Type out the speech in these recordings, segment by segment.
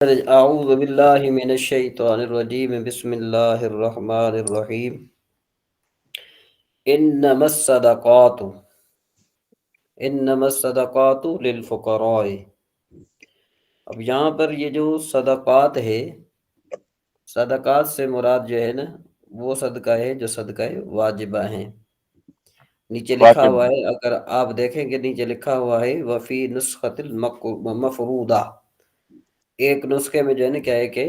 اعوذ باللہ من الشیطان الرجیم بسم اللہ الرحمن الرحیم انما الصدقات للفقراء۔ اب یہاں پر یہ جو صدقات ہے، صدقات سے مراد جو ہے نا وہ صدقہ ہے جو صدقہ واجبہ ہیں۔ نیچے لکھا واجب ہوا ہے، اگر آپ دیکھیں گے نیچے لکھا ہوا ہے وفی نسخۃ المفروضہ، ایک نسخے میں جو ہے نا کیا ہے کہ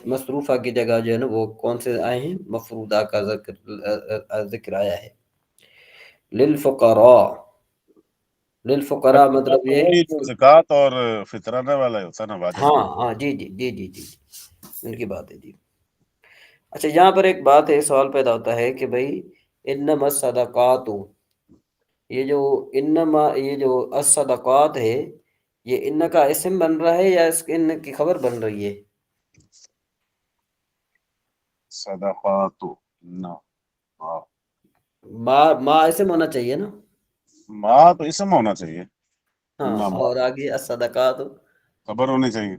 مصروفہ کی جگہ جو ہے نا وہ کون سے آئے ہیں؟ مفروضہ کا ذکر آیا ہے۔ للفقراء، للفقراء مطلب یہ وہی جو زکوٰۃ اور فطرانہ والا ہوتا ہے نا واجب۔ ہاں جی جی جی جی جی ان کی بات ہے جی۔ اچھا یہاں پر ایک بات ہے، سوال پیدا ہوتا ہے کہ بھائی انما الصدقات، یہ جو الصدقات ہے، یہ ان کا اسم بن رہا ہے یا اس ان کی خبر بن رہی ہے؟ صدقات نہ ما اسم ہونا چاہیے نا؟ ماں تو اسم ہونا چاہیے، ہاں، نہ ماں اور آگے الصدقات خبر ہونی چاہیے۔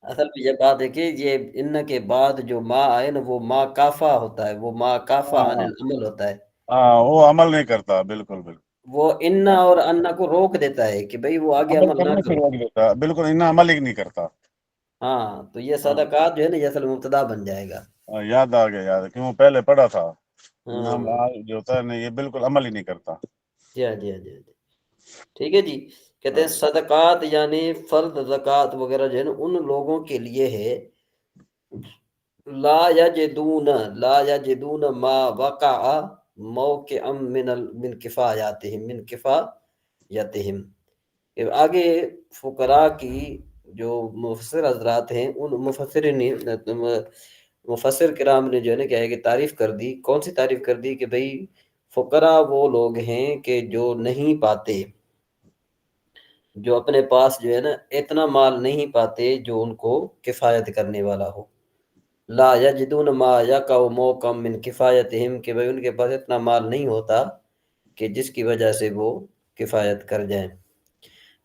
اصل میں یہ بات ہے کہ یہ ان کے بعد جو ما آئے نا وہ ما کافا ہوتا ہے، وہ ما کافا عن العمل ہوتا ہے، ہاں وہ عمل نہیں کرتا، بالکل بالکل وہ ان اور ان کو روک دیتا ہے کہ بھئی وہ آگے عمل عمل نہ کرنے سے کرو۔ روک دیتا، بالکل انہیں عمل ہی نہیں کرتا۔ ہاں تو یہ صدقات جو ہے نا یہ اصل مبتدا بن جائے گا۔ یاد آ گیا، یاد کیوں پہلے پڑھا تھا ہاں نام جو ہوتا ہے نا یہ بالکل عمل ہی نہیں کرتا۔ جی جی جی جی ٹھیک ہے جی۔ کہتے ہیں صدقات یعنی فرض زکوٰۃ وغیرہ جو ہے نا ان لوگوں کے لیے ہے لا یجدون ما وقع موقعا من کفایاتہم۔ آگے فقراء کی جو مفسر حضرات ہیں، ان مفسر کرام نے جو ہے نا کیا ہے کہ تعریف کر دی۔ کون سی تعریف کر دی؟ کہ بھئی فقراء وہ لوگ ہیں کہ جو نہیں پاتے، جو اپنے پاس جو ہے نا اتنا مال نہیں پاتے جو ان کو کفایت کرنے والا ہو۔ لا یجدون ما یقع موقعا من کفایتہم، کہ بھئی ان کے پاس اتنا مال نہیں ہوتا کہ جس کی وجہ سے وہ کفایت کر جائیں۔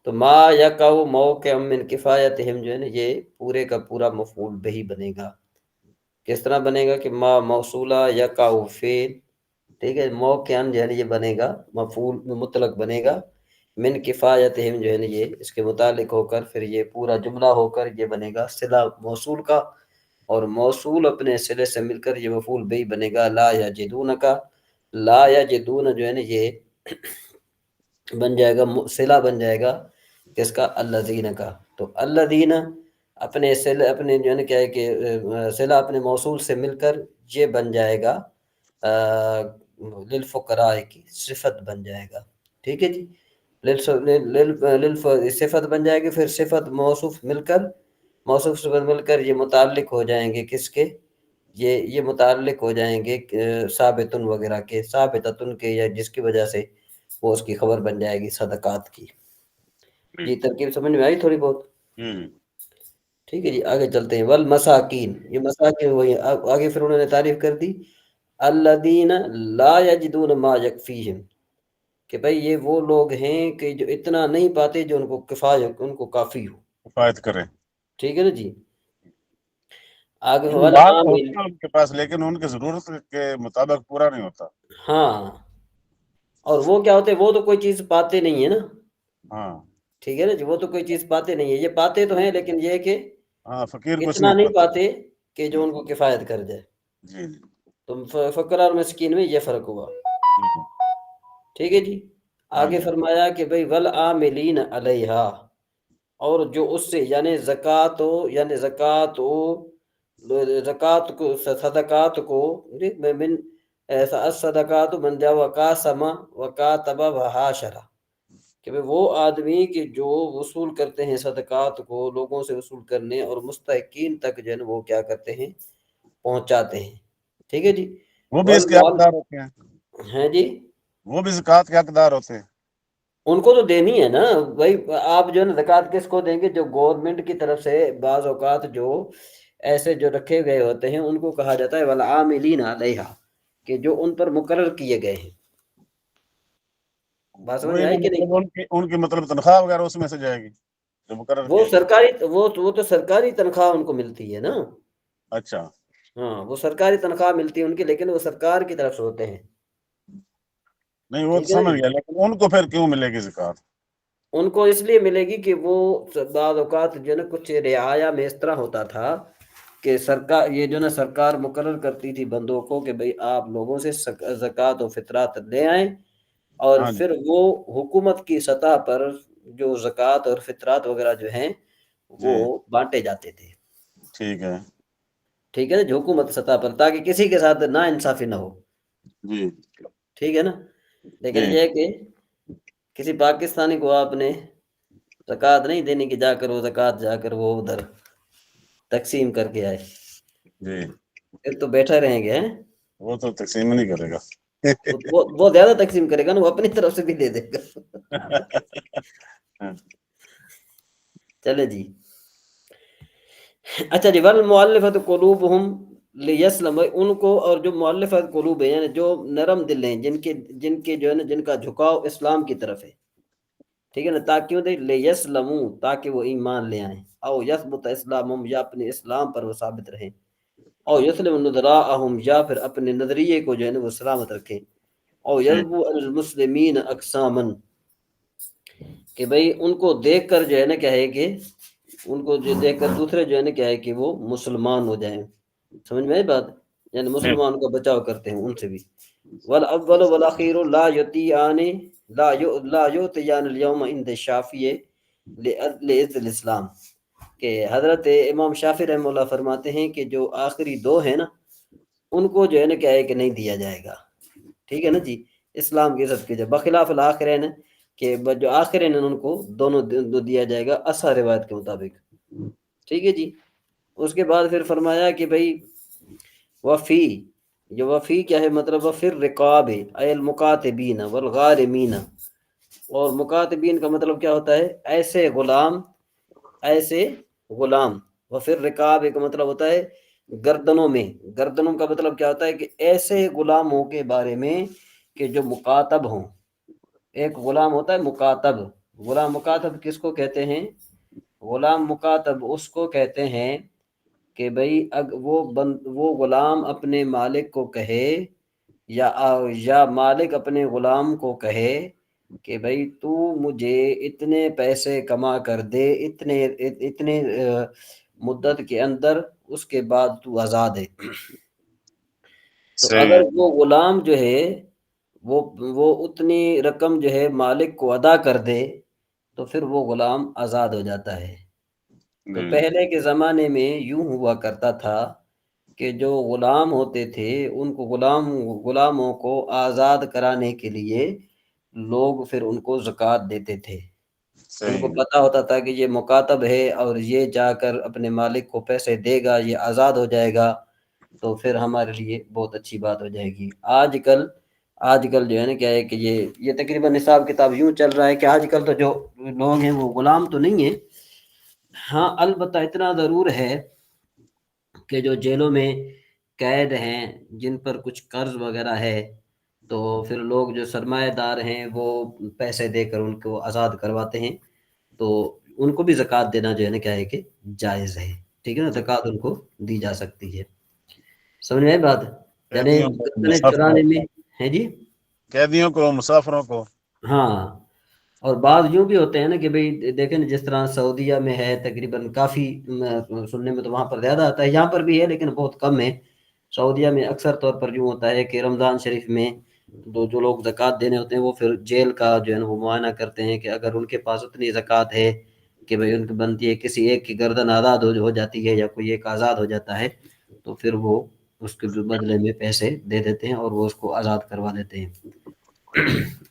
تو ما یقع موقعا من کفایتہم جو ہے نا یہ پورے کا پورا مفعول بہی بنے گا۔ کس طرح بنے گا کہ ما موصولہ یقع فعل، ٹھیک ہے، موقعا جو ہے نا یہ بنے گا مفعول مطلق بنے گا، من کفایتہم جو ہے نا یہ اس کے متعلق ہو کر پھر یہ پورا جملہ ہو کر یہ بنے گا صلہ موصول کا، اور موصول اپنے صلے سے مل کر یہ مفعول بہی بنے گا لا یجدون کا۔ لا یجدون جو ہے نا یہ بن جائے گا صلہ بن جائے گا کس کا؟ الذین کا۔ تو الذین اپنے صلہ اپنے جو ہے نا کیا ہے کہ صلہ اپنے موصول سے مل کر یہ بن جائے گا للفقراء کی صفت بن جائے گا، ٹھیک ہے جی۔ صفت بن جائے گی، پھر صفت موصوف مل کر موصوف صفت مل کر یہ متعلق ہو جائیں گے کس کے؟ یہ متعلق ہو جائیں گے ثابتن وغیرہ کے، ثابتتن کے، یا جس کی وجہ سے وہ اس کی خبر بن جائے گی صدقات کی۔ یہ ترکیب سمجھ میں آئی تھوڑی بہت؟ ٹھیک ہے جی، آگے چلتے ہیں۔ والمساکین، یہ مساکین وہی آگے پھر انہوں نے تعریف کر دی الذین لا یجدون ما یکفیہم، کہ بھئی یہ وہ لوگ ہیں کہ جو اتنا نہیں پاتے جو ان کو کفایت ان کو کافی ہو، کفایت کرے۔ ٹھیک ہے نا جی۔ آگے مال تو والعامل، ہوتا ہے ان کے پاس لیکن ان کی ضرورت کے مطابق پورا نہیں ہوتا۔ ہاں، اور وہ کیا ہوتے ہیں؟ وہ تو کوئی چیز پاتے نہیں ہے نا، ہاں ٹھیک ہے نا جی، وہ تو کوئی چیز پاتے نہیں ہے، یہ پاتے تو ہیں لیکن یہ کہ ہاں فقیر کچھ اتنا نہیں نہیں پاتا۔ پاتے کہ جو ان کو کفایت کر جائے۔ جی جی تو فقراء اور مسکین میں یہ فرق ہوا، ٹھیک ہے جی۔ آگے فرمایا کہ بھئی والعاملین علیہا، اور جو اس سے یعنی زکوٰۃ کو صدقات کو من الصدقات من جا وقاسم وکاتب وحاشر، کہ وہ آدمی کہ جو وصول کرتے ہیں صدقات کو لوگوں سے وصول کرنے اور مستحقین تک جو ہے وہ کیا کرتے ہیں؟ پہنچاتے ہیں، ٹھیک ہے جی۔ وہ بھی اس کے والمال حقدار ہوتے ہیں، ہیں جی، وہ بھی زکوٰۃ کے حقدار ہوتے ہیں۔ ان کو تو دینی ہے نا بھائی، آپ جو ہے نا زکوٰۃ کس کو دیں گے؟ جو گورنمنٹ کی طرف سے بعض اوقات جو ایسے جو رکھے گئے ہوتے ہیں ان کو کہا جاتا ہے والعاملین علیہا، کہ جو ان پر مقرر کیے گئے ہیں۔ بات سمجھ میں وہی نا آئی کہ نہیں؟ مطلب ان کی مطلب تنخواہ وغیرہ اس میں سے جائے گی۔ جو مقرر وہ کیا گیا؟ سرکاری وہ تو سرکاری تنخواہ ان کو ملتی ہے نا. اچھا ہاں وہ سرکاری تنخواہ ملتی ہے ان کی، لیکن وہ سرکار کی طرف سے ہوتے ہیں. نہیں، وہ تو ٹھیک ہے نا سمجھ جی. گیا، لیکن ان کو پھر کیوں ملے گی زکات؟ ان کو اس لیے ملے گی کہ وہ بعض اوقات جو ہے نا کچھ رعایا میں اس طرح ہوتا تھا کہ سرکار یہ جو نا سرکار مقرر کرتی تھی بندوں کو کہ بھئی آپ لوگوں سے زکوٰۃ و فطرات لے آئیں، اور ہاں جی، پھر وہ حکومت کی سطح پر جو زکوٰۃ اور فطرات وغیرہ جو ہیں وہ جی بانٹے جاتے تھے. ٹھیک ہے. ٹھیک ہے نا، جو حکومت سطح پر، تاکہ کسی کے ساتھ نا انصافی نہ ہو. جی ٹھیک ہے نا. لیکن جی یہ ہے کہ کسی پاکستانی کو آپ نے زکوٰۃ نہیں دینی کہ جا کر وہ زکوٰۃ جا کر وہ ادھر تقسیم کر کے آئے، جی، پھر تو بیٹھا رہیں گے ہیں؟ وہ تو تقسیم نہیں کرے گا. وہ زیادہ تقسیم کرے گا نا، وہ اپنی طرف سے بھی دے دے گا. چلے جی. اچھا جی. والمؤلفۃ قلوبہم لیسلم، ان کو، اور جو مؤلفۃ قلوب ہیں یعنی جو نرم دل ہیں، جن کے جو ہے نا جن کا جھکاؤ اسلام کی طرف ہے. ٹھیک ہے نا، تاکہ وہ لیسلموا، تاکہ وہ ایمان لے آئیں، او یثبت اسلامہم، یا اپنے اسلام پر وہ ثابت رہیں، او یسلم نظراءہم، یا پھر اپنے نظریے کو جو ہے نا وہ سلامت رکھیں، او ٹھیک. یذبو المسلمین اقسامً، کہ بھئی ان کو دیکھ کر جو ہے نا کیا ہے کہ ان کو جو دیکھ کر دوسرے جو ہے نا کیا ہے کہ وہ مسلمان ہو جائیں. سمجھ میں آئی بات؟ یعنی مسلمان کا بچاؤ کرتے ہیں ان سے بھی. والاول والآخر لا یطیعان لا یؤتیان اليوم عند الشافعی لعز الاسلام، کہ حضرت امام شافعی رحمہ اللہ فرماتے ہیں کہ جو آخری دو ہیں نا ان کو جو ہے نا کیا ہے کہ نہیں دیا جائے گا. ٹھیک ہے نا جی، اسلام کی عزت کی جائے، بخلاف الآخرین، کہ جو آخرین ان کو دونوں دیا جائے گا اصح روایت کے مطابق. ٹھیک ہے جی. اس کے بعد پھر فرمایا کہ بھئی وفی، جو وفی کیا ہے مطلب، وفر رقاب اے المقاتبین والغارمین، اور مکاتبین کا مطلب کیا ہوتا ہے؟ ایسے غلام، ایسے غلام. وفر رقاب کا مطلب ہوتا ہے گردنوں میں. گردنوں کا مطلب کیا ہوتا ہے کہ ایسے غلاموں کے بارے میں کہ جو مکاتب ہوں. ایک غلام ہوتا ہے مکاتب. غلام مکاتب کس کو کہتے ہیں؟ غلام مکاتب اس کو کہتے ہیں کہ بھئی وہ غلام اپنے مالک کو کہے، یا مالک اپنے غلام کو کہے کہ بھئی تو مجھے اتنے پیسے کما کر دے اتنے مدت کے اندر، اس کے بعد تو آزاد ہے. تو صحیح اگر ہے. وہ غلام جو ہے وہ اتنی رقم جو ہے مالک کو ادا کر دے تو پھر وہ غلام آزاد ہو جاتا ہے. تو جی پہلے کے زمانے میں یوں ہوا کرتا تھا کہ جو غلام ہوتے تھے ان کو غلاموں کو آزاد کرانے کے لیے لوگ پھر ان کو زکوٰۃ دیتے تھے. ان کو صحیح ہے. پتہ ہوتا تھا کہ یہ مکاتب ہے اور یہ جا کر اپنے مالک کو پیسے دے گا، یہ آزاد ہو جائے گا، تو پھر ہمارے لیے بہت اچھی بات ہو جائے گی. آج کل جو ہے نا کیا ہے کہ یہ تقریباً حساب کتاب یوں چل رہا ہے کہ آج کل تو جو لوگ ہیں وہ غلام تو نہیں ہیں. ہاں البتہ اتنا ضرور ہے کہ جو جیلوں میں قید ہیں، جن پر کچھ قرض وغیرہ ہے، تو پھر لوگ جو سرمایہ دار ہیں وہ پیسے دے کر ان کو آزاد کرواتے ہیں. تو ان کو بھی زکوٰۃ دینا جو ہے نا کیا ہے کہ جائز ہے. ٹھیک ہے نا، زکوٰۃ ان کو دی جا سکتی ہے. سمجھ میں آئی بات؟ یعنی قیدیوں کو، گردنیں مسافروں چرانے کو، میں ہے جی. قیدیوں کو، مسافروں کو. ہاں. اور بعض یوں بھی ہوتے ہیں نا کہ بھئی دیکھیں نا، جس طرح سعودیہ میں ہے تقریباً کافی سننے میں تو وہاں پر زیادہ آتا ہے، یہاں پر بھی ہے لیکن بہت کم ہے. سعودیہ میں اکثر طور پر یوں ہوتا ہے کہ رمضان شریف میں جو لوگ زکوٰۃ دینے ہوتے ہیں وہ پھر جیل کا جو ہے نا وہ معائنہ کرتے ہیں کہ اگر ان کے پاس اتنی زکوٰۃ ہے کہ بھئی ان کی بنتی ہے، کسی ایک کی گردن آزاد ہو جاتی ہے یا کوئی ایک آزاد ہو جاتا ہے، تو پھر وہ اس کے بدلے میں پیسے دے دیتے ہیں اور وہ اس کو آزاد کروا دیتے ہیں.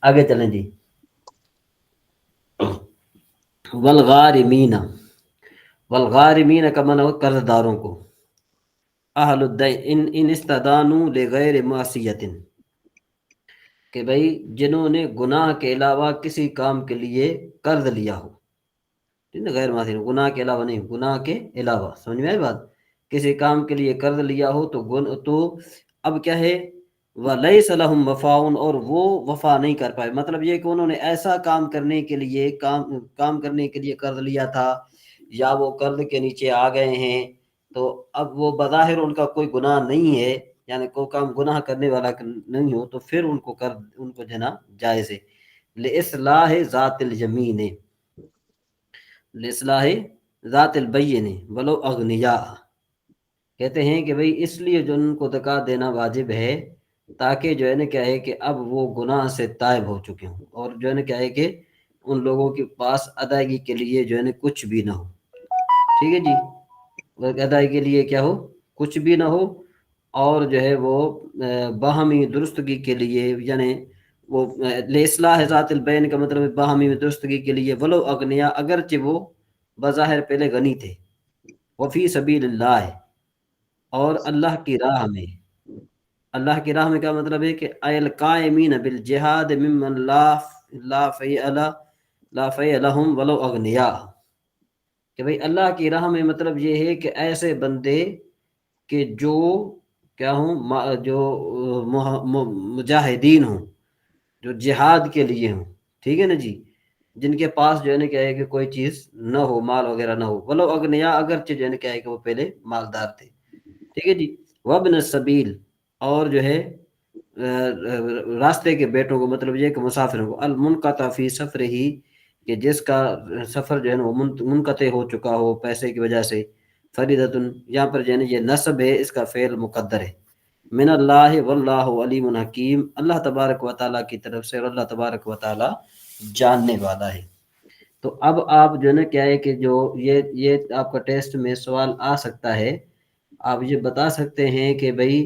آگے چلیں جی. والغارمین، والغارمین کا معنی ہے قرض داروں کو. اہل الدین ان استدانوا لغیر معصیت، کہ بھئی جنہوں نے گناہ کے علاوہ کسی کام کے لیے قرض لیا ہو. ٹھیک ہے، غیر معصیت گناہ کے علاوہ نہیں، گناہ کے علاوہ. سمجھ میں آئی بات؟ کسی کام کے لیے قرض لیا ہو تو اب کیا ہے وَلَيْسَ لَهُمْ وَفَاءٌ، اور وہ وفا نہیں کر پائے، مطلب یہ کہ انہوں نے ایسا کام کرنے کے لیے کام کرنے کے لیے قرض لیا تھا، یا وہ قرض کے نیچے آ گئے ہیں، تو اب وہ بظاہر ان کا کوئی گناہ نہیں ہے، یعنی کوئی کام گناہ کرنے والا نہیں ہو، تو پھر ان کو جو ہے نا جائز ہے۔ لِإِصْلَاحِ ذَاتِ الْيَمِينِ، لِإِصْلَاحِ ذَاتِ الْبَيِّنِ وَلَوْ أَغْنِيَاءَ، کہتے ہیں کہ بھئی اس لیے جو ان کو زکوٰۃ دینا واجب ہے، تاکہ جو ہے نا کیا ہے کہ اب وہ گناہ سے تائب ہو چکے ہوں، اور جو ہے نا کیا ہے کہ ان لوگوں کے پاس ادائیگی کے لیے جو ہے نا کچھ بھی نہ ہو، ٹھیک ہے جی، ادائیگی کے لیے کیا ہو، کچھ بھی نہ ہو، اور جو ہے وہ باہمی درستگی کے لیے، یعنی وہ اصلاح ذات البین کا مطلب ہے باہمی درستگی کے لیے، ولو اغنیا، اگرچہ وہ بظاہر پہلے غنی تھے، وفی سبیل اللہ، اور اللہ کی راہ میں، اللہ کی راہ میں کیا مطلب ہے کہ القائمین بالجہاد ممن لا فیء لہم ولو اغنیاء، کہ بھئی اللہ کی راہ میں مطلب یہ ہے کہ ایسے بندے کہ جو کیا ہوں، جو مجاہدین ہوں، جو جہاد کے لیے ہوں، ٹھیک ہے نا جی، جن کے پاس جو ہے نا کیا ہے کہ کوئی چیز نہ ہو، مال وغیرہ نہ ہو، ولو اغنیا، اگرچہ جو ہے نا کیا ہے کہ وہ پہلے مالدار تھے، ٹھیک ہے جی، وابن السبیل، اور جو ہے راستے کے بیٹوں کو، مطلب یہ کہ مسافروں کو، المنقطع فی سفر ہی، کہ جس کا سفر جو ہے نا وہ منقطع ہو چکا ہو پیسے کی وجہ سے، فریدتن، یہاں پر جو ہے نا یہ نصب ہے، اس کا فعل مقدر ہے، من اللہ واللہ علیم حکیم، اللہ تبارک و تعالیٰ کی طرف سے، اور اللہ تبارک و تعالیٰ جاننے والا ہے۔ تو اب آپ جو ہے نا کیا ہے کہ جو یہ آپ کا ٹیسٹ میں سوال آ سکتا ہے، آپ یہ بتا سکتے ہیں کہ بھئی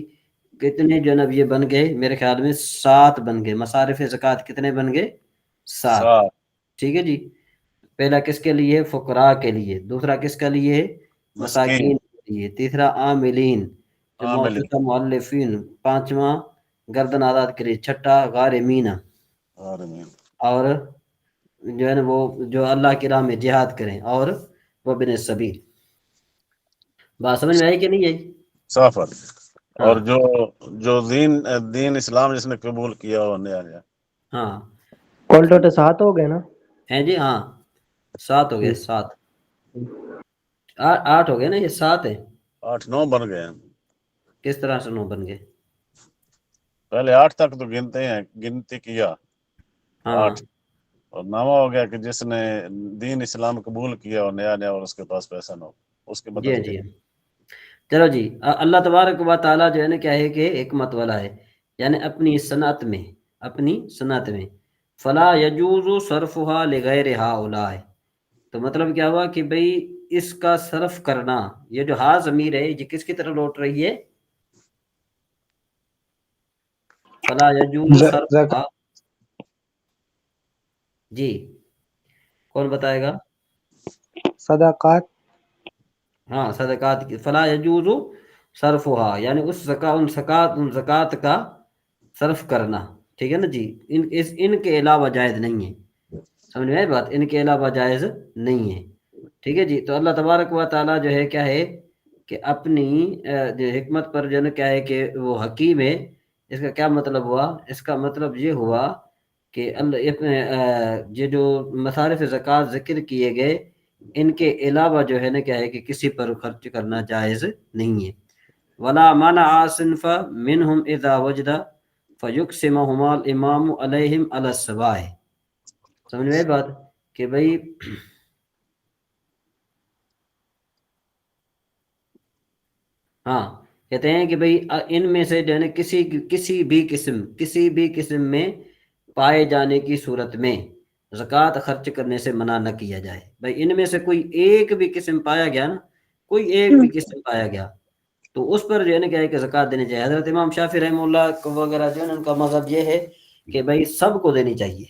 کتنے جو ہے نا یہ بن گئے، میرے خیال میں 7 بن گئے، مصارف زکوٰۃ کتنے بن گئے؟ 7، صاف ٹھیک ہے جی، پہلا کس کے لیے؟ فقراء کے لیے، دوسرا کس کے لیے؟ مسکین مساکین کے لیے، تیسرا عاملین، عامل چوتھا مؤلفین، پانچواں گردن آزاد کے لیے، چھٹا غارمین، عالمین اور جو ہے نا وہ جو اللہ کی راہ میں جہاد کریں، اور وہ بن السبیل۔ بات سمجھ میں آئی کہ نہیں آئی؟ صاف ہاں اور جو دین اسلام جس نے قبول کیا وہ نیا نیا ہاں کل ٹوٹل 7 ہو گئے نا؟ ہیں جی، ہاں 7 ہو گئے، 7 8 ہو گئے نا، یہ 7 ہے، 8-9 بن گئے ہیں۔ کس طرح سے 9 بن گئے؟ پہلے 8 تک تو گنتے ہیں، گنتی کیا ہاں 8، اور 9واں ہو گیا کہ جس نے دین اسلام قبول کیا اور نیا نیا اور اس کے پاس پیسہ نہ ہو، اس کے جی بدل کے جی، چلو جی، اللہ تبارک و تعالیٰ جو ہے نا کیا ہے کہ حکمت والا ہے، یعنی اپنی صنعت میں فلا یجوز صرفها لغیر ہؤلاء، تو مطلب کیا ہوا کہ بھئی اس کا صرف کرنا، یہ جو ہا ضمیر ہے یہ کس کی طرف لوٹ رہی ہے؟ فلا یجوز صرفها، جی کون بتائے گا؟ صدقات، ہاں صدقات کی، فلا یجوز صرفها، یعنی ان زکوٰۃ کا صرف کرنا، ٹھیک ہے نا جی، ان کے علاوہ جائز نہیں ہے، سمجھ میں آئی بات، ان کے علاوہ جائز نہیں ہے، ٹھیک ہے جی۔ تو اللہ تبارک و تعالیٰ جو ہے کیا ہے کہ اپنی جو حکمت پر جو ہے کیا ہے کہ وہ حکیم ہے، اس کا کیا مطلب ہوا؟ اس کا مطلب یہ ہوا کہ یہ جو مصارف زکوٰۃ ذکر کیے گئے، ان کے علاوہ جو ہے نا کیا ہے کہ کسی پر خرچ کرنا جائز نہیں ہے۔ ولا منع صنف منهم اذا وجد فیقسمهما الامام علیہم علی السواء، سمجھ میں بات کہ بھئی ہاں کہتے ہیں کہ بھئی ان میں سے جو ہے نا کسی بھی قسم میں پائے جانے کی صورت میں زکوٰۃ خرچ کرنے سے منع نہ کیا جائے، بھئی ان میں سے کوئی ایک بھی قسم پایا گیا نا، کوئی ایک بھی قسم پایا گیا تو اس پر جو ہے نا کیا ہے کہ زکوٰۃ دینی چاہیے۔ حضرت امام شافعی رحمہ اللہ وغیرہ جو ہے نا ان کا مذہب یہ ہے کہ بھئی سب کو دینی چاہیے،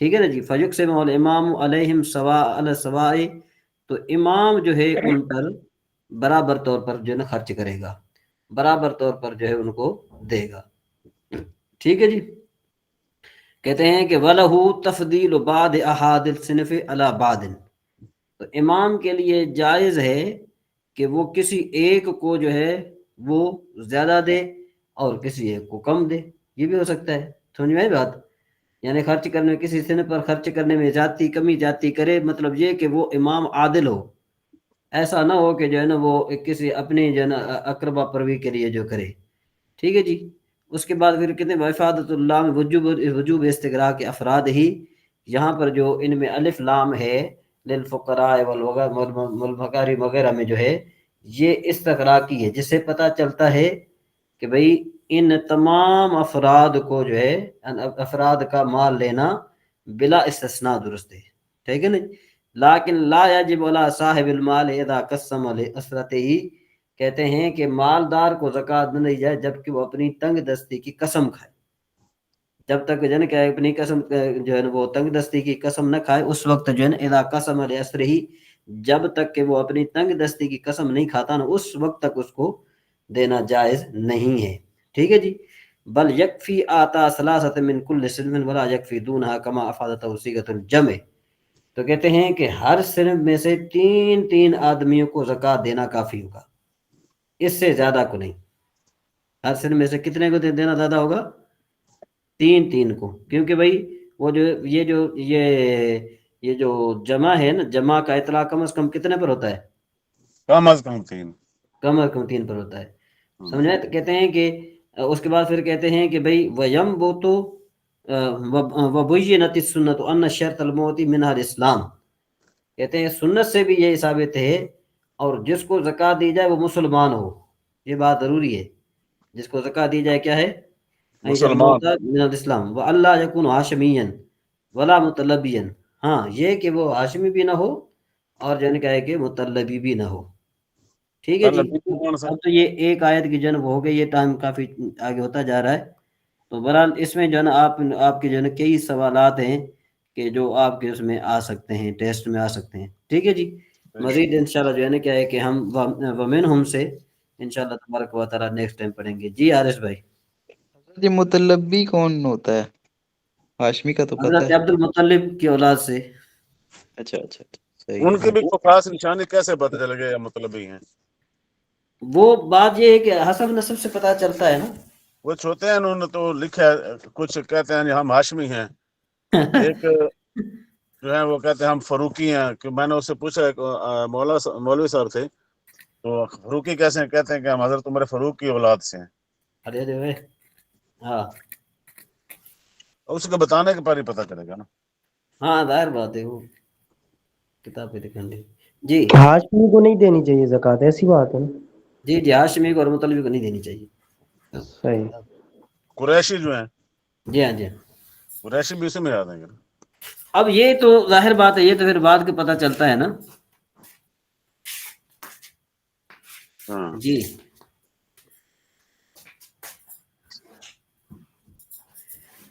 ٹھیک ہے نا جی، فیقسم الامام علیہم سواء علی السواء، تو امام جو ہے ان پر برابر طور پر جو ہے نا خرچ کرے گا، برابر طور پر جو ہے ان کو دے گا، ٹھیک ہے جی۔ کہتے ہیں کہ وَلَهُ تَفْضِيلُ بَعْضِ أَحَادِ الصِّنْفِ عَلَى بَعْضٍ، تو امام کے لیے جائز ہے کہ وہ کسی ایک کو جو ہے وہ زیادہ دے، اور کسی ایک کو کم دے، یہ بھی ہو سکتا ہے. سمجھ میں آئی بات؟ یعنی خرچ کرنے کسی صنف پر خرچ کرنے میں زیادتی کمی جاتی کرے، مطلب یہ کہ وہ امام عادل ہو، ایسا نہ ہو کہ جو ہے نا وہ کسی اپنی جو ہے نا اقربا پروی کے لیے جو کرے. ٹھیک ہے جی. اس کے بعد پھر کہتے ہیں وفادت اللہ میں وجوب استقراء کے افراد ہی، یہاں پر جو ان میں الف لام ہے للفقراء والمغارب وغیرہ میں جو ہے یہ استقراء کی ہے، جس سے پتہ چلتا ہے کہ بھئی ان تمام افراد کو جو ہے افراد کا مال لینا بلا استثناء درست ہے. ٹھیک ہے نا. لیکن لا یجب علی صاحب المال اذا قسم لاسرته، کہتے ہیں کہ مالدار کو زکوٰۃ نہ دی جائے جبکہ وہ اپنی تنگ دستی کی قسم کھائے. جب تک جو ہے نا کہ اپنی قسم جو ہے نا وہ تنگ دستی کی قسم نہ کھائے، اس وقت جو ہے نا اذا قسم لاسرہ، جب تک کہ وہ اپنی تنگ دستی کی قسم نہیں کھاتا نا، اس وقت تک اس کو دینا جائز نہیں ہے. ٹھیک ہے جی. بل یکفی آتا ثلاثۃ من کل صنف ولا یکفی دونها کما افادت صیغۃ الجمع. تو کہتے ہیں کہ ہر صنف میں سے تین تین آدمیوں کو زکوٰۃ دینا کافی ہوگا، اس سے زیادہ کو نہیں. ہر صنف میں سے کتنے کو دینا زیادہ ہوگا؟ تین تین کو. کیونکہ بھائی وہ جو یہ جو جمع ہے نا، جمع کا اطلاق کم از کم کتنے پر ہوتا ہے؟ کم از کم 3. کم از کم 3 پر ہوتا ہے. سمجھ میں؟ کہتے ہیں کہ اس کے بعد پھر کہتے ہیں کہ بھئی وَيَنْبُتُ وَبُيِّنَتِ السُّنَّةُ أَنَّ الشَّرْطَ الْمُعْتِ مِنْهَا الْإِسْلَامِ. کہتے ہیں سنت سے بھی یہ ثابت ہے، اور جس کو زکوٰۃ دی جائے وہ مسلمان ہو، یہ بات ضروری ہے. جس کو زکوٰۃ دی جائے کیا ہے؟ مسلمان. من الاسلام وَأَلَّا يَكُونُ هَاشِمِيًّا وَلَا مُتَلَبِّيًا. ہاں یہ کہ وہ ہاشمی بھی نہ ہو اور جو ہے کہ متلبی بھی نہ ہو. ٹھیک ہے جی. کون سا؟ اب تو یہ ایک آیت کی جنب ہو گئی، یہ ٹائم کافی آگے ہوتا جا رہا ہے. تو بہرحال اس میں جو ہے نا آپ کے جو ہے نا کئی سوالات ہیں کہ جو آپ کے اس میں آ سکتے ہیں، ٹیسٹ میں آ سکتے ہیں. ٹھیک ہے جی. مزید انشاءاللہ جو ہے نا کیا ہے کہ ہم ومنہم سے انشاءاللہ تبارک و تعالیٰ نیکسٹ ٹائم پڑھیں گے. جی حارث بھائی. یہ متلبی کون ہوتا ہے؟ ہاشمی کا تو پتہ حضرت ہے. عبد المطلب کی اولاد سے. اچھا اچھا صحیح ان ہے. کی بھی کوئی خاص نشانی کیسے پتہ چل گیا مطلب ہی ہیں؟ وہ بات یہ ہے کہ حسب نسب سے پتہ چلتا ہے نا. وہ چھوتے ہیں، انہوں نے تو لکھا ہے، کچھ کہتے ہیں ہم ہاشمی ہیں، ایک جو ہے وہ کہتے ہیں ہم فروقی ہیں. کہ میں نے اس سے پوچھا، ایک مولوی صاحب تھے، تو فروقی کیسے ہیں؟ کہتے ہیں کہ ہم حضرت عمر فاروق کی اولاد سے ہیں. ارے جو ہے ہاں اس کو بتانے کے پر ہی پتہ چلے گا نا. ہاں ظاہر بات ہے، وہ کتاب پہ دکھانے. جی ہاشمی کو نہیں دینی چاہیے زکوٰۃ، ایسی بات ہے نا. جی جی ہاشمی کو اور مطلبی کو نہیں دینی چاہیے. صحیح. قریشی جو ہیں، جی ہاں جی ہاں. قریشی بھی اسی میں آ جائیں گے. اب یہ تو ظاہر بات ہے، یہ تو پھر بعد کے پتہ چلتا ہے نا. ہاں جی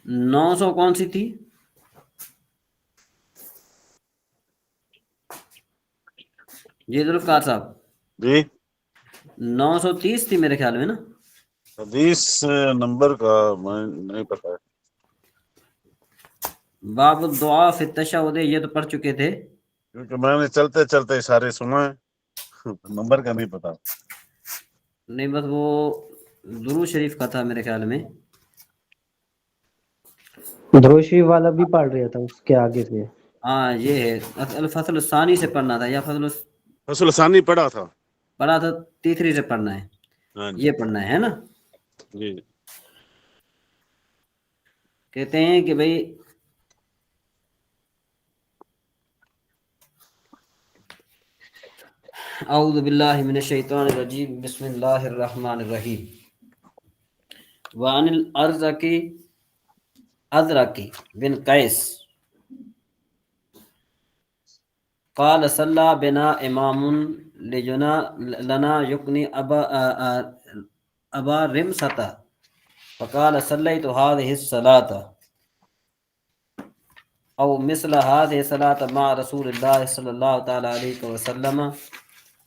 900 کون سی تھی؟ جی ذوالفقار صاحب جی 930 تھی میرے خیال میں نا. حدیث نمبر کا میں نہیں پتا ہے. باب الدعاء فی التشہد، یہ تو پڑھ چکے تھے. کیونکہ میں نے چلتے چلتے اشارے سنا ہے، نمبر کا نہیں پتا. نہیں بس وہ درود شریف کا تھا میرے خیال میں. دروشی والا بھی پڑھ رہا تھا اس کے آگے سے. ہاں یہ ہے الفصل الثانی سے پڑھنا تھا، یا فصل ثانی پڑھا تھا. پڑھا تھا تیسری سے پڑھنا ہے. ہاں جی یہ پڑھنا ہے نا. جی. کہتے ہیں کہ بھئی اعوذ باللہ من الشیطان الرجیم، بسم اللہ الرحمن الرحیم. وعن الازرق بن قیس قال صلی بنا امام لنا یکنی ابا رمسطہ فقال صلیت هذه الصلاة او مثل هذه الصلاة مع رسول الله صلی اللہ تعالی علیہ وسلم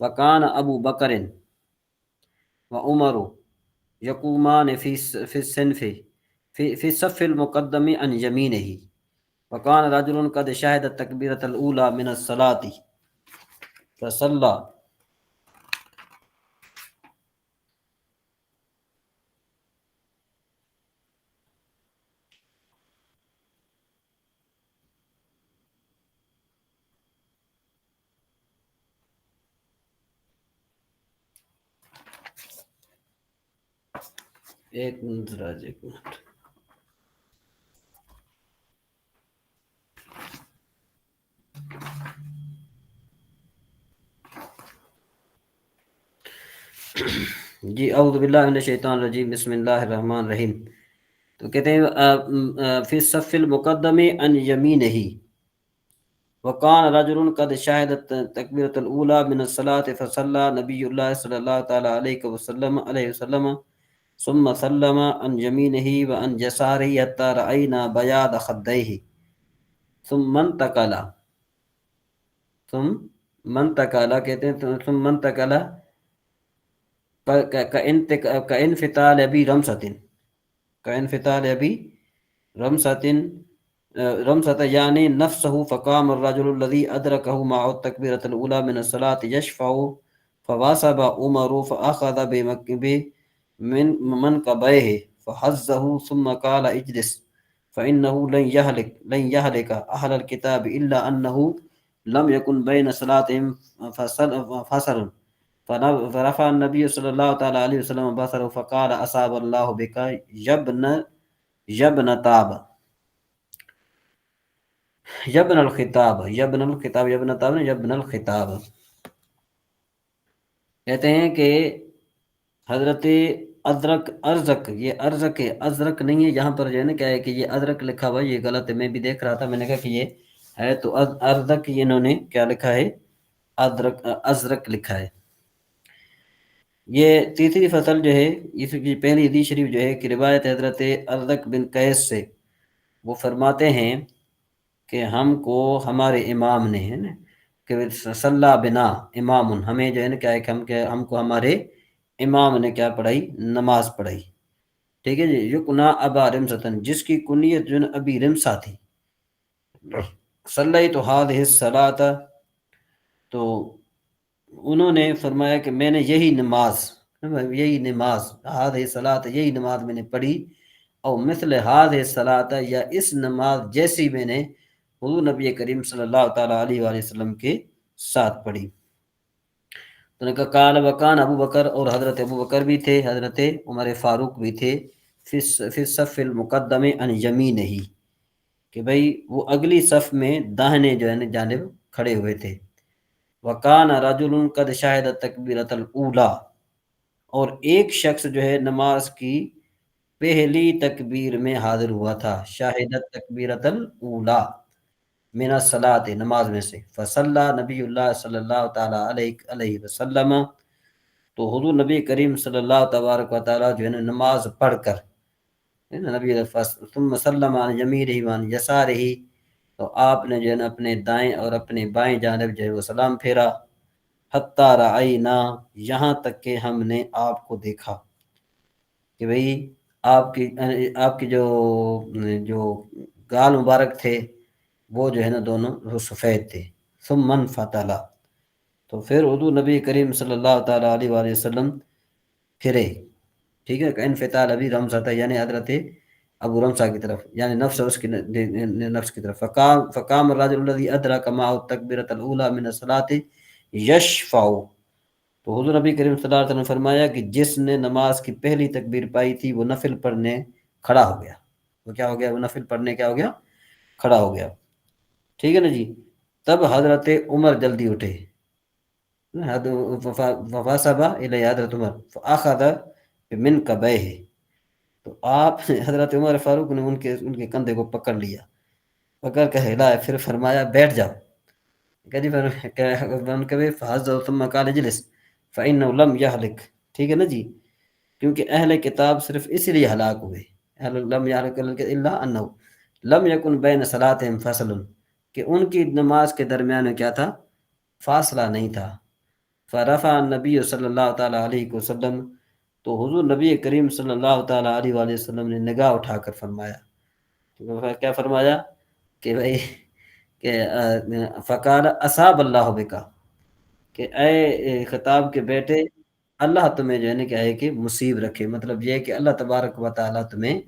وکان ابو بکر وعمر یقومان فی الصنف فی الصف المقدم عن یمینہ وکان رجل قد شہد التکبیرۃ الاولی من الصلاة فصلی. ایک منٹ راج، ایک منٹ. جی اعوذ باللہ من الشیطان الرجیم، بسم اللہ الرحمن الرحیم. تو کہتے ہیں فی الصف المقدم عن یمینہ، وکان رجل قد شاہد تکبیرۃ الاولی من الصلاۃ فصلی نبی اللہ صلی اللہ تعالی علیہ وسلم ثم سلم عن یمینہ وعن یسارہ حتی رأینا بیاض خدیہ ثم انتقل، ثم انتقل کہتے ہیں ثم انتقل كانفتال ابي رمسة، كانفتال ابي رمسة يعني نفسه. فقام الرجل الذي أدركه مع التكبيرة الأولى من الصلاة يشفع، فواصب عمر فأخذ من منكبيه فحزه ثم قال اجلس فإنه لن يهلك أهل الكتاب إلا أنه لم يكن بين صلاتهم فصل. فرفع النبي صلی اللہ تعالی علیہ وسلم بصره فقال اصاب اللہ بک یبن تاب، یبن الخطاب، یبن الخطاب، یبن تاب، یبن الخطاب. کہتے ہیں کہ حضرت ادرک ارزق، یہ ارزق ہے، ازرق نہیں ہے. یہاں پر جو ہے نا کیا ہے کہ یہ ادرک لکھا ہوا، یہ غلط ہے. میں بھی دیکھ رہا تھا، میں نے کہا کہ یہ ہے تو ارزق، انہوں نے کیا لکھا ہے؟ ادرک، ازرق لکھا ہے. یہ تیسری فصل جو ہے، اس کی پہلی حدیث شریف جو ہے کہ روایت حضرت ارزق بن قیس سے، وہ فرماتے ہیں کہ ہم کو ہمارے امام نے ہے نا کہ صلی بنا امام، ہمیں جو ہے نا کیا ہے کہ ہم کو ہمارے امام نے کیا پڑھائی؟ نماز پڑھائی. ٹھیک ہے جی. یکنا ابا رمسطن، جس کی کنیت جو ہے ابی رمسا تھی. صلیت ہذہ الصلاۃ، تو انہوں نے فرمایا کہ میں نے یہی نماز ہذہ الصلاۃ، یہی نماز میں نے پڑھی. اور مثل ہذہ الصلاۃ، یا اس نماز جیسی میں نے حضور نبی کریم صلی اللہ تعالی علیہ وآلہ وسلم کے ساتھ پڑھی. تو نے کہا قال وکان ابو بکر، اور حضرت ابو بکر بھی تھے، حضرت عمر فاروق بھی تھے، فی الصف المقدم عن یمینہ، کہ بھئی وہ اگلی صف میں داہنے جو ہے جانب کھڑے ہوئے تھے. وکان رجل قد شاہد تکبیرۃ الاولی، اور ایک شخص جو ہے نماز کی پہلی تکبیر میں حاضر ہوا تھا. شاہدت تکبیرۃ الاولی من الصلاۃ، نماز میں سے. فصلی نبی اللہ صلی اللہ تعالی علیہ وسلم، تو حضور نبی کریم صلی اللہ تبارک و تعالی جو ہے نماز پڑھ کر نبی ثم سلم عن یمینہ وعن یسارہ، تو آپ نے جو ہے نا اپنے دائیں اور اپنے بائیں جانب جو ہے وہ سلام پھیرا. حتی رعینا، یہاں تک کہ ہم نے آپ کو دیکھا کہ بھئی آپ کی جو گال مبارک تھے وہ جو ہے نا دونوں وہ سفید تھے. ثم انفتل، تو پھر حضور نبی کریم صلی اللہ تعالی علیہ وآلہ وسلم پھرے. ٹھیک ہے. انفتال ابھی رمزہ تھا، یعنی حضرت ابو رمزہ کی طرف، یعنی نفس اس کی نفس کی طرف. فقام الرجل الذي ادرك معه التكبيرة الاولى من الصلاة یشفع، تو حضور نبی کریم صلی اللہ علیہ وسلم نے فرمایا کہ جس نے نماز کی پہلی تکبیر پائی تھی وہ نفل پڑھنے کھڑا ہو گیا. وہ کیا ہو گیا؟ وہ نفل پڑھنے کیا ہو گیا؟ کھڑا ہو گیا. ٹھیک ہے نا جی. تب حضرت عمر جلدی اٹھے، فواصب الی حضرت عمر فاخذ بمنکبیہ، تو آپ حضرت عمر فاروق نے ان کے کندھے کو پکڑ لیا، پکڑ کر ہلایا، پھر فرمایا بیٹھ جاؤ. ثم قال اجلس فإنه لم يهلك. ٹھیک ہے نا جی. کیونکہ اہل کتاب صرف اس لیے ہلاک ہوئے، لم يهلك الا انه لم يكن بين صلاتهم فصل، کہ ان کی نماز کے درمیان میں کیا تھا؟ فاصلہ نہیں تھا. فرفع النبی صلی اللہ تعالی علیہ وسلم، تو حضور نبی کریم صلی اللہ تعالی علیہ وآلہ وسلم نے نگاہ اٹھا کر فرمایا، کیا فرمایا کہ بھئی کہ فقال اصاب اللہ بکا، کہ اے خطاب کے بیٹے، اللہ تمہیں جو ہے نا کیا ہے کہ مصیب رکھے. مطلب یہ ہے کہ اللہ تبارک و تعالی تمہیں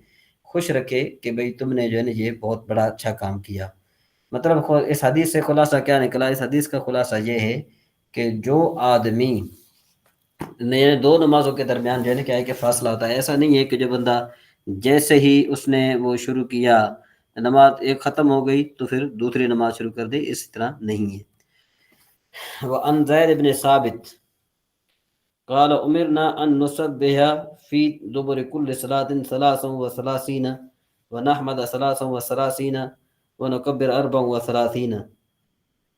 خوش رکھے کہ بھئی تم نے جو ہے نا یہ بہت بڑا اچھا کام کیا. مطلب اس حدیث سے خلاصہ کیا نکلا؟ اس حدیث کا خلاصہ یہ ہے کہ جو آدمی یعنی دو نمازوں کے درمیان جو ہے نا کیا ہے کہ فاصلہ ہوتا ہے. ایسا نہیں ہے کہ جو بندہ جیسے ہی اس نے وہ شروع کیا نماز ایک ختم ہو گئی تو پھر دوسری نماز شروع کر دے، اس طرح نہیں ہے. وعن زید بن ثابت قال امرنا ان نسبح في دبر كل صلاة 33 ونحمد 33 ونكبر 34.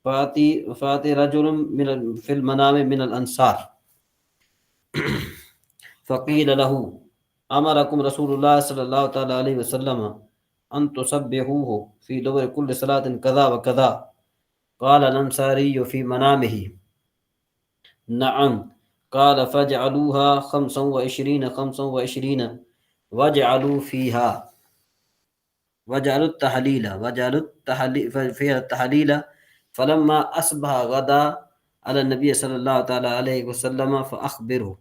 فاتي رجل في المنام من الانصار فقيل له امركم رسول الله صلى الله تعالى عليه وسلم ان تسبحوه في دبر كل صلاة كذا وكذا. قال الانصاري في منامه نعم. قال فاجعلوها 25 واجعلوا فيها وجعلوا فيها التحليل. فلما أصبح غدا على النبي صلى الله تعالى عليه وسلم فأخبره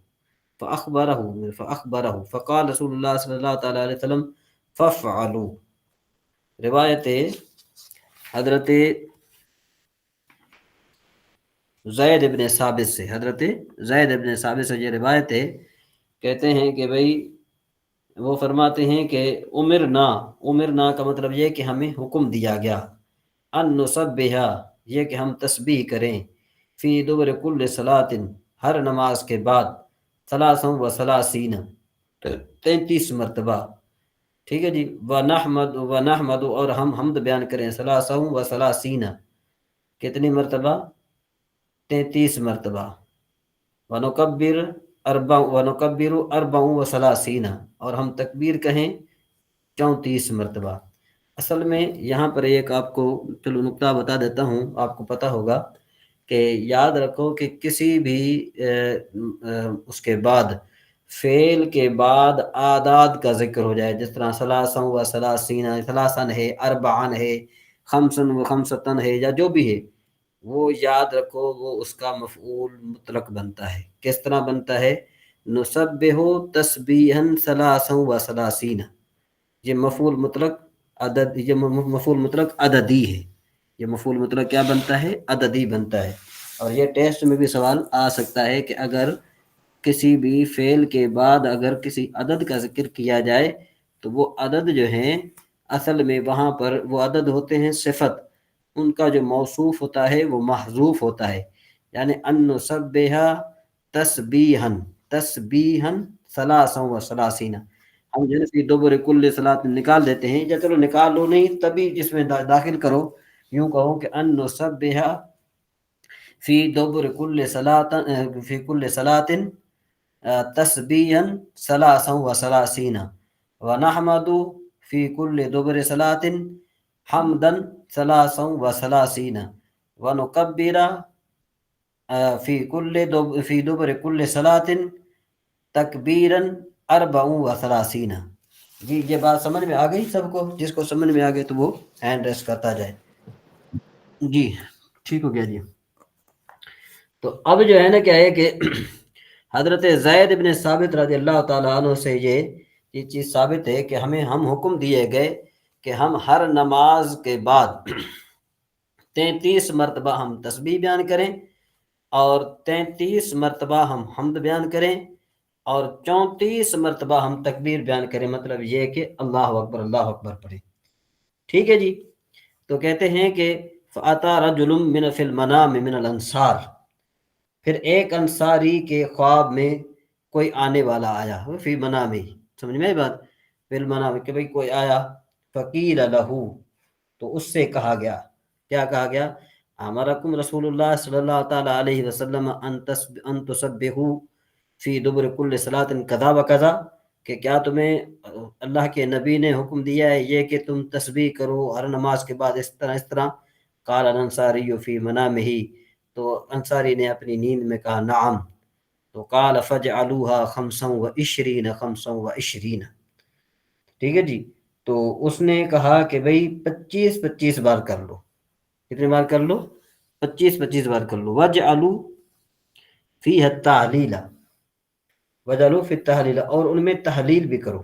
فقال رسول الله صلى الله تعالى عليه وسلم فافعلوا. روایت حضرت زید ابن ثابت سے، حضرت زید ابن ثابت سے یہ روایت ہے، کہتے ہیں کہ بھئی وہ فرماتے ہیں کہ امرنا کا مطلب یہ کہ ہمیں حکم دیا گیا، ان نسبح یہ کہ ہم تسبیح کریں، فی دبر کل صلاۃ ہر نماز کے بعد، 33 مرتبہ، ٹھیک ہے جی. ونحمد اور ہم حمد بیان کریں، 33 کتنی مرتبہ؟ 33 مرتبہ. ونکبر 34 اور ہم تکبیر کہیں 34 مرتبہ. اصل میں یہاں پر ایک آپ کو چلو نقطہ بتا دیتا ہوں، آپ کو پتہ ہوگا کہ یاد رکھو کہ کسی بھی اس کے بعد فعل کے بعد اعداد کا ذکر ہو جائے، جس طرح 33 ثلاثن ہے، اربعن ہے، خمسن و خمستن ہے، یا جو بھی ہے، وہ یاد رکھو وہ اس کا مفعول مطلق بنتا ہے. کس طرح بنتا ہے؟ نسبح تسبیحا 33. یہ مفعول مطلق عدد، یہ مفعول مطلق عددی ہے. یہ مفعول مطلق کیا بنتا ہے؟ عددی بنتا ہے. اور یہ ٹیسٹ میں بھی سوال آ سکتا ہے کہ اگر کسی بھی فعل کے بعد اگر کسی عدد کا ذکر کیا جائے تو وہ عدد جو ہیں اصل میں وہاں پر وہ عدد ہوتے ہیں صفت، ان کا جو موصوف ہوتا ہے وہ محذوف ہوتا ہے. یعنی ان نسبح تسبیحا 33 ہم جو ہے دوبارہ کل صلاۃ نکال دیتے ہیں، یا چلو نکال لو نہیں تبھی جس میں داخل کرو، یوں کہو کہ ان نسبح فی دوبر کل صلاۃ فی کل صلاۃ تسبیحا 33 ونحمد فی کل دوبر صلاۃ حمدا 33 ونکبر فی دوبر کل صلاۃ تکبیرا 34. جی یہ بات سمجھ میں آ گئی سب کو؟ جس کو سمجھ میں آ گئی تو وہ ہینڈ ریس کرتا جائے. جی ٹھیک ہو گیا جی. تو اب جو ہے نا کیا ہے کہ حضرت زید بن ثابت رضی اللہ تعالیٰ عنہ سے یہ چیز ثابت ہے کہ ہم حکم دیے گئے کہ ہم ہر نماز کے بعد 33 مرتبہ ہم تسبیح بیان کریں، اور 33 مرتبہ ہم حمد بیان کریں، اور 34 مرتبہ ہم تکبیر بیان کریں. مطلب یہ کہ اللہ اکبر پڑھیں. ٹھیک ہے جی. تو کہتے ہیں کہ فَأَتَى رَجُلٌ مِّنَ فِي الْمَنَامِ مِنَ الْأَنصَارِ پھر ایک انصاری کے خواب میں کوئی آنے والا آیا، فی منام ہی، سمجھ میں بات، فی المنام کہ بھئی کوئی آیا، فقیل لہو تو اس سے کہا گیا، کیا کہا گیا؟ امرکم رسول اللہ صلی اللہ تعالی علیہ وسلم ان تسبحوا فی دبر کل صلاۃ کذا و کذا، کہ کیا تمہیں اللہ کے نبی نے حکم دیا ہے یہ کہ تم تسبیح کرو ہر نماز کے بعد اس طرح. قال الانصاری فی منامہ تو انصاری نے اپنی نیند میں کہا نعم. تو قال فجعلوها 25 ٹھیک ہے جی. تو اس نے کہا کہ بھئی 25 بار کر لو. کتنے بار کر لو؟ 25 بار کر لو. وجعلوا فیہ التحلیل، وجعلوا فی التحلیل، اور ان میں تحلیل بھی کرو.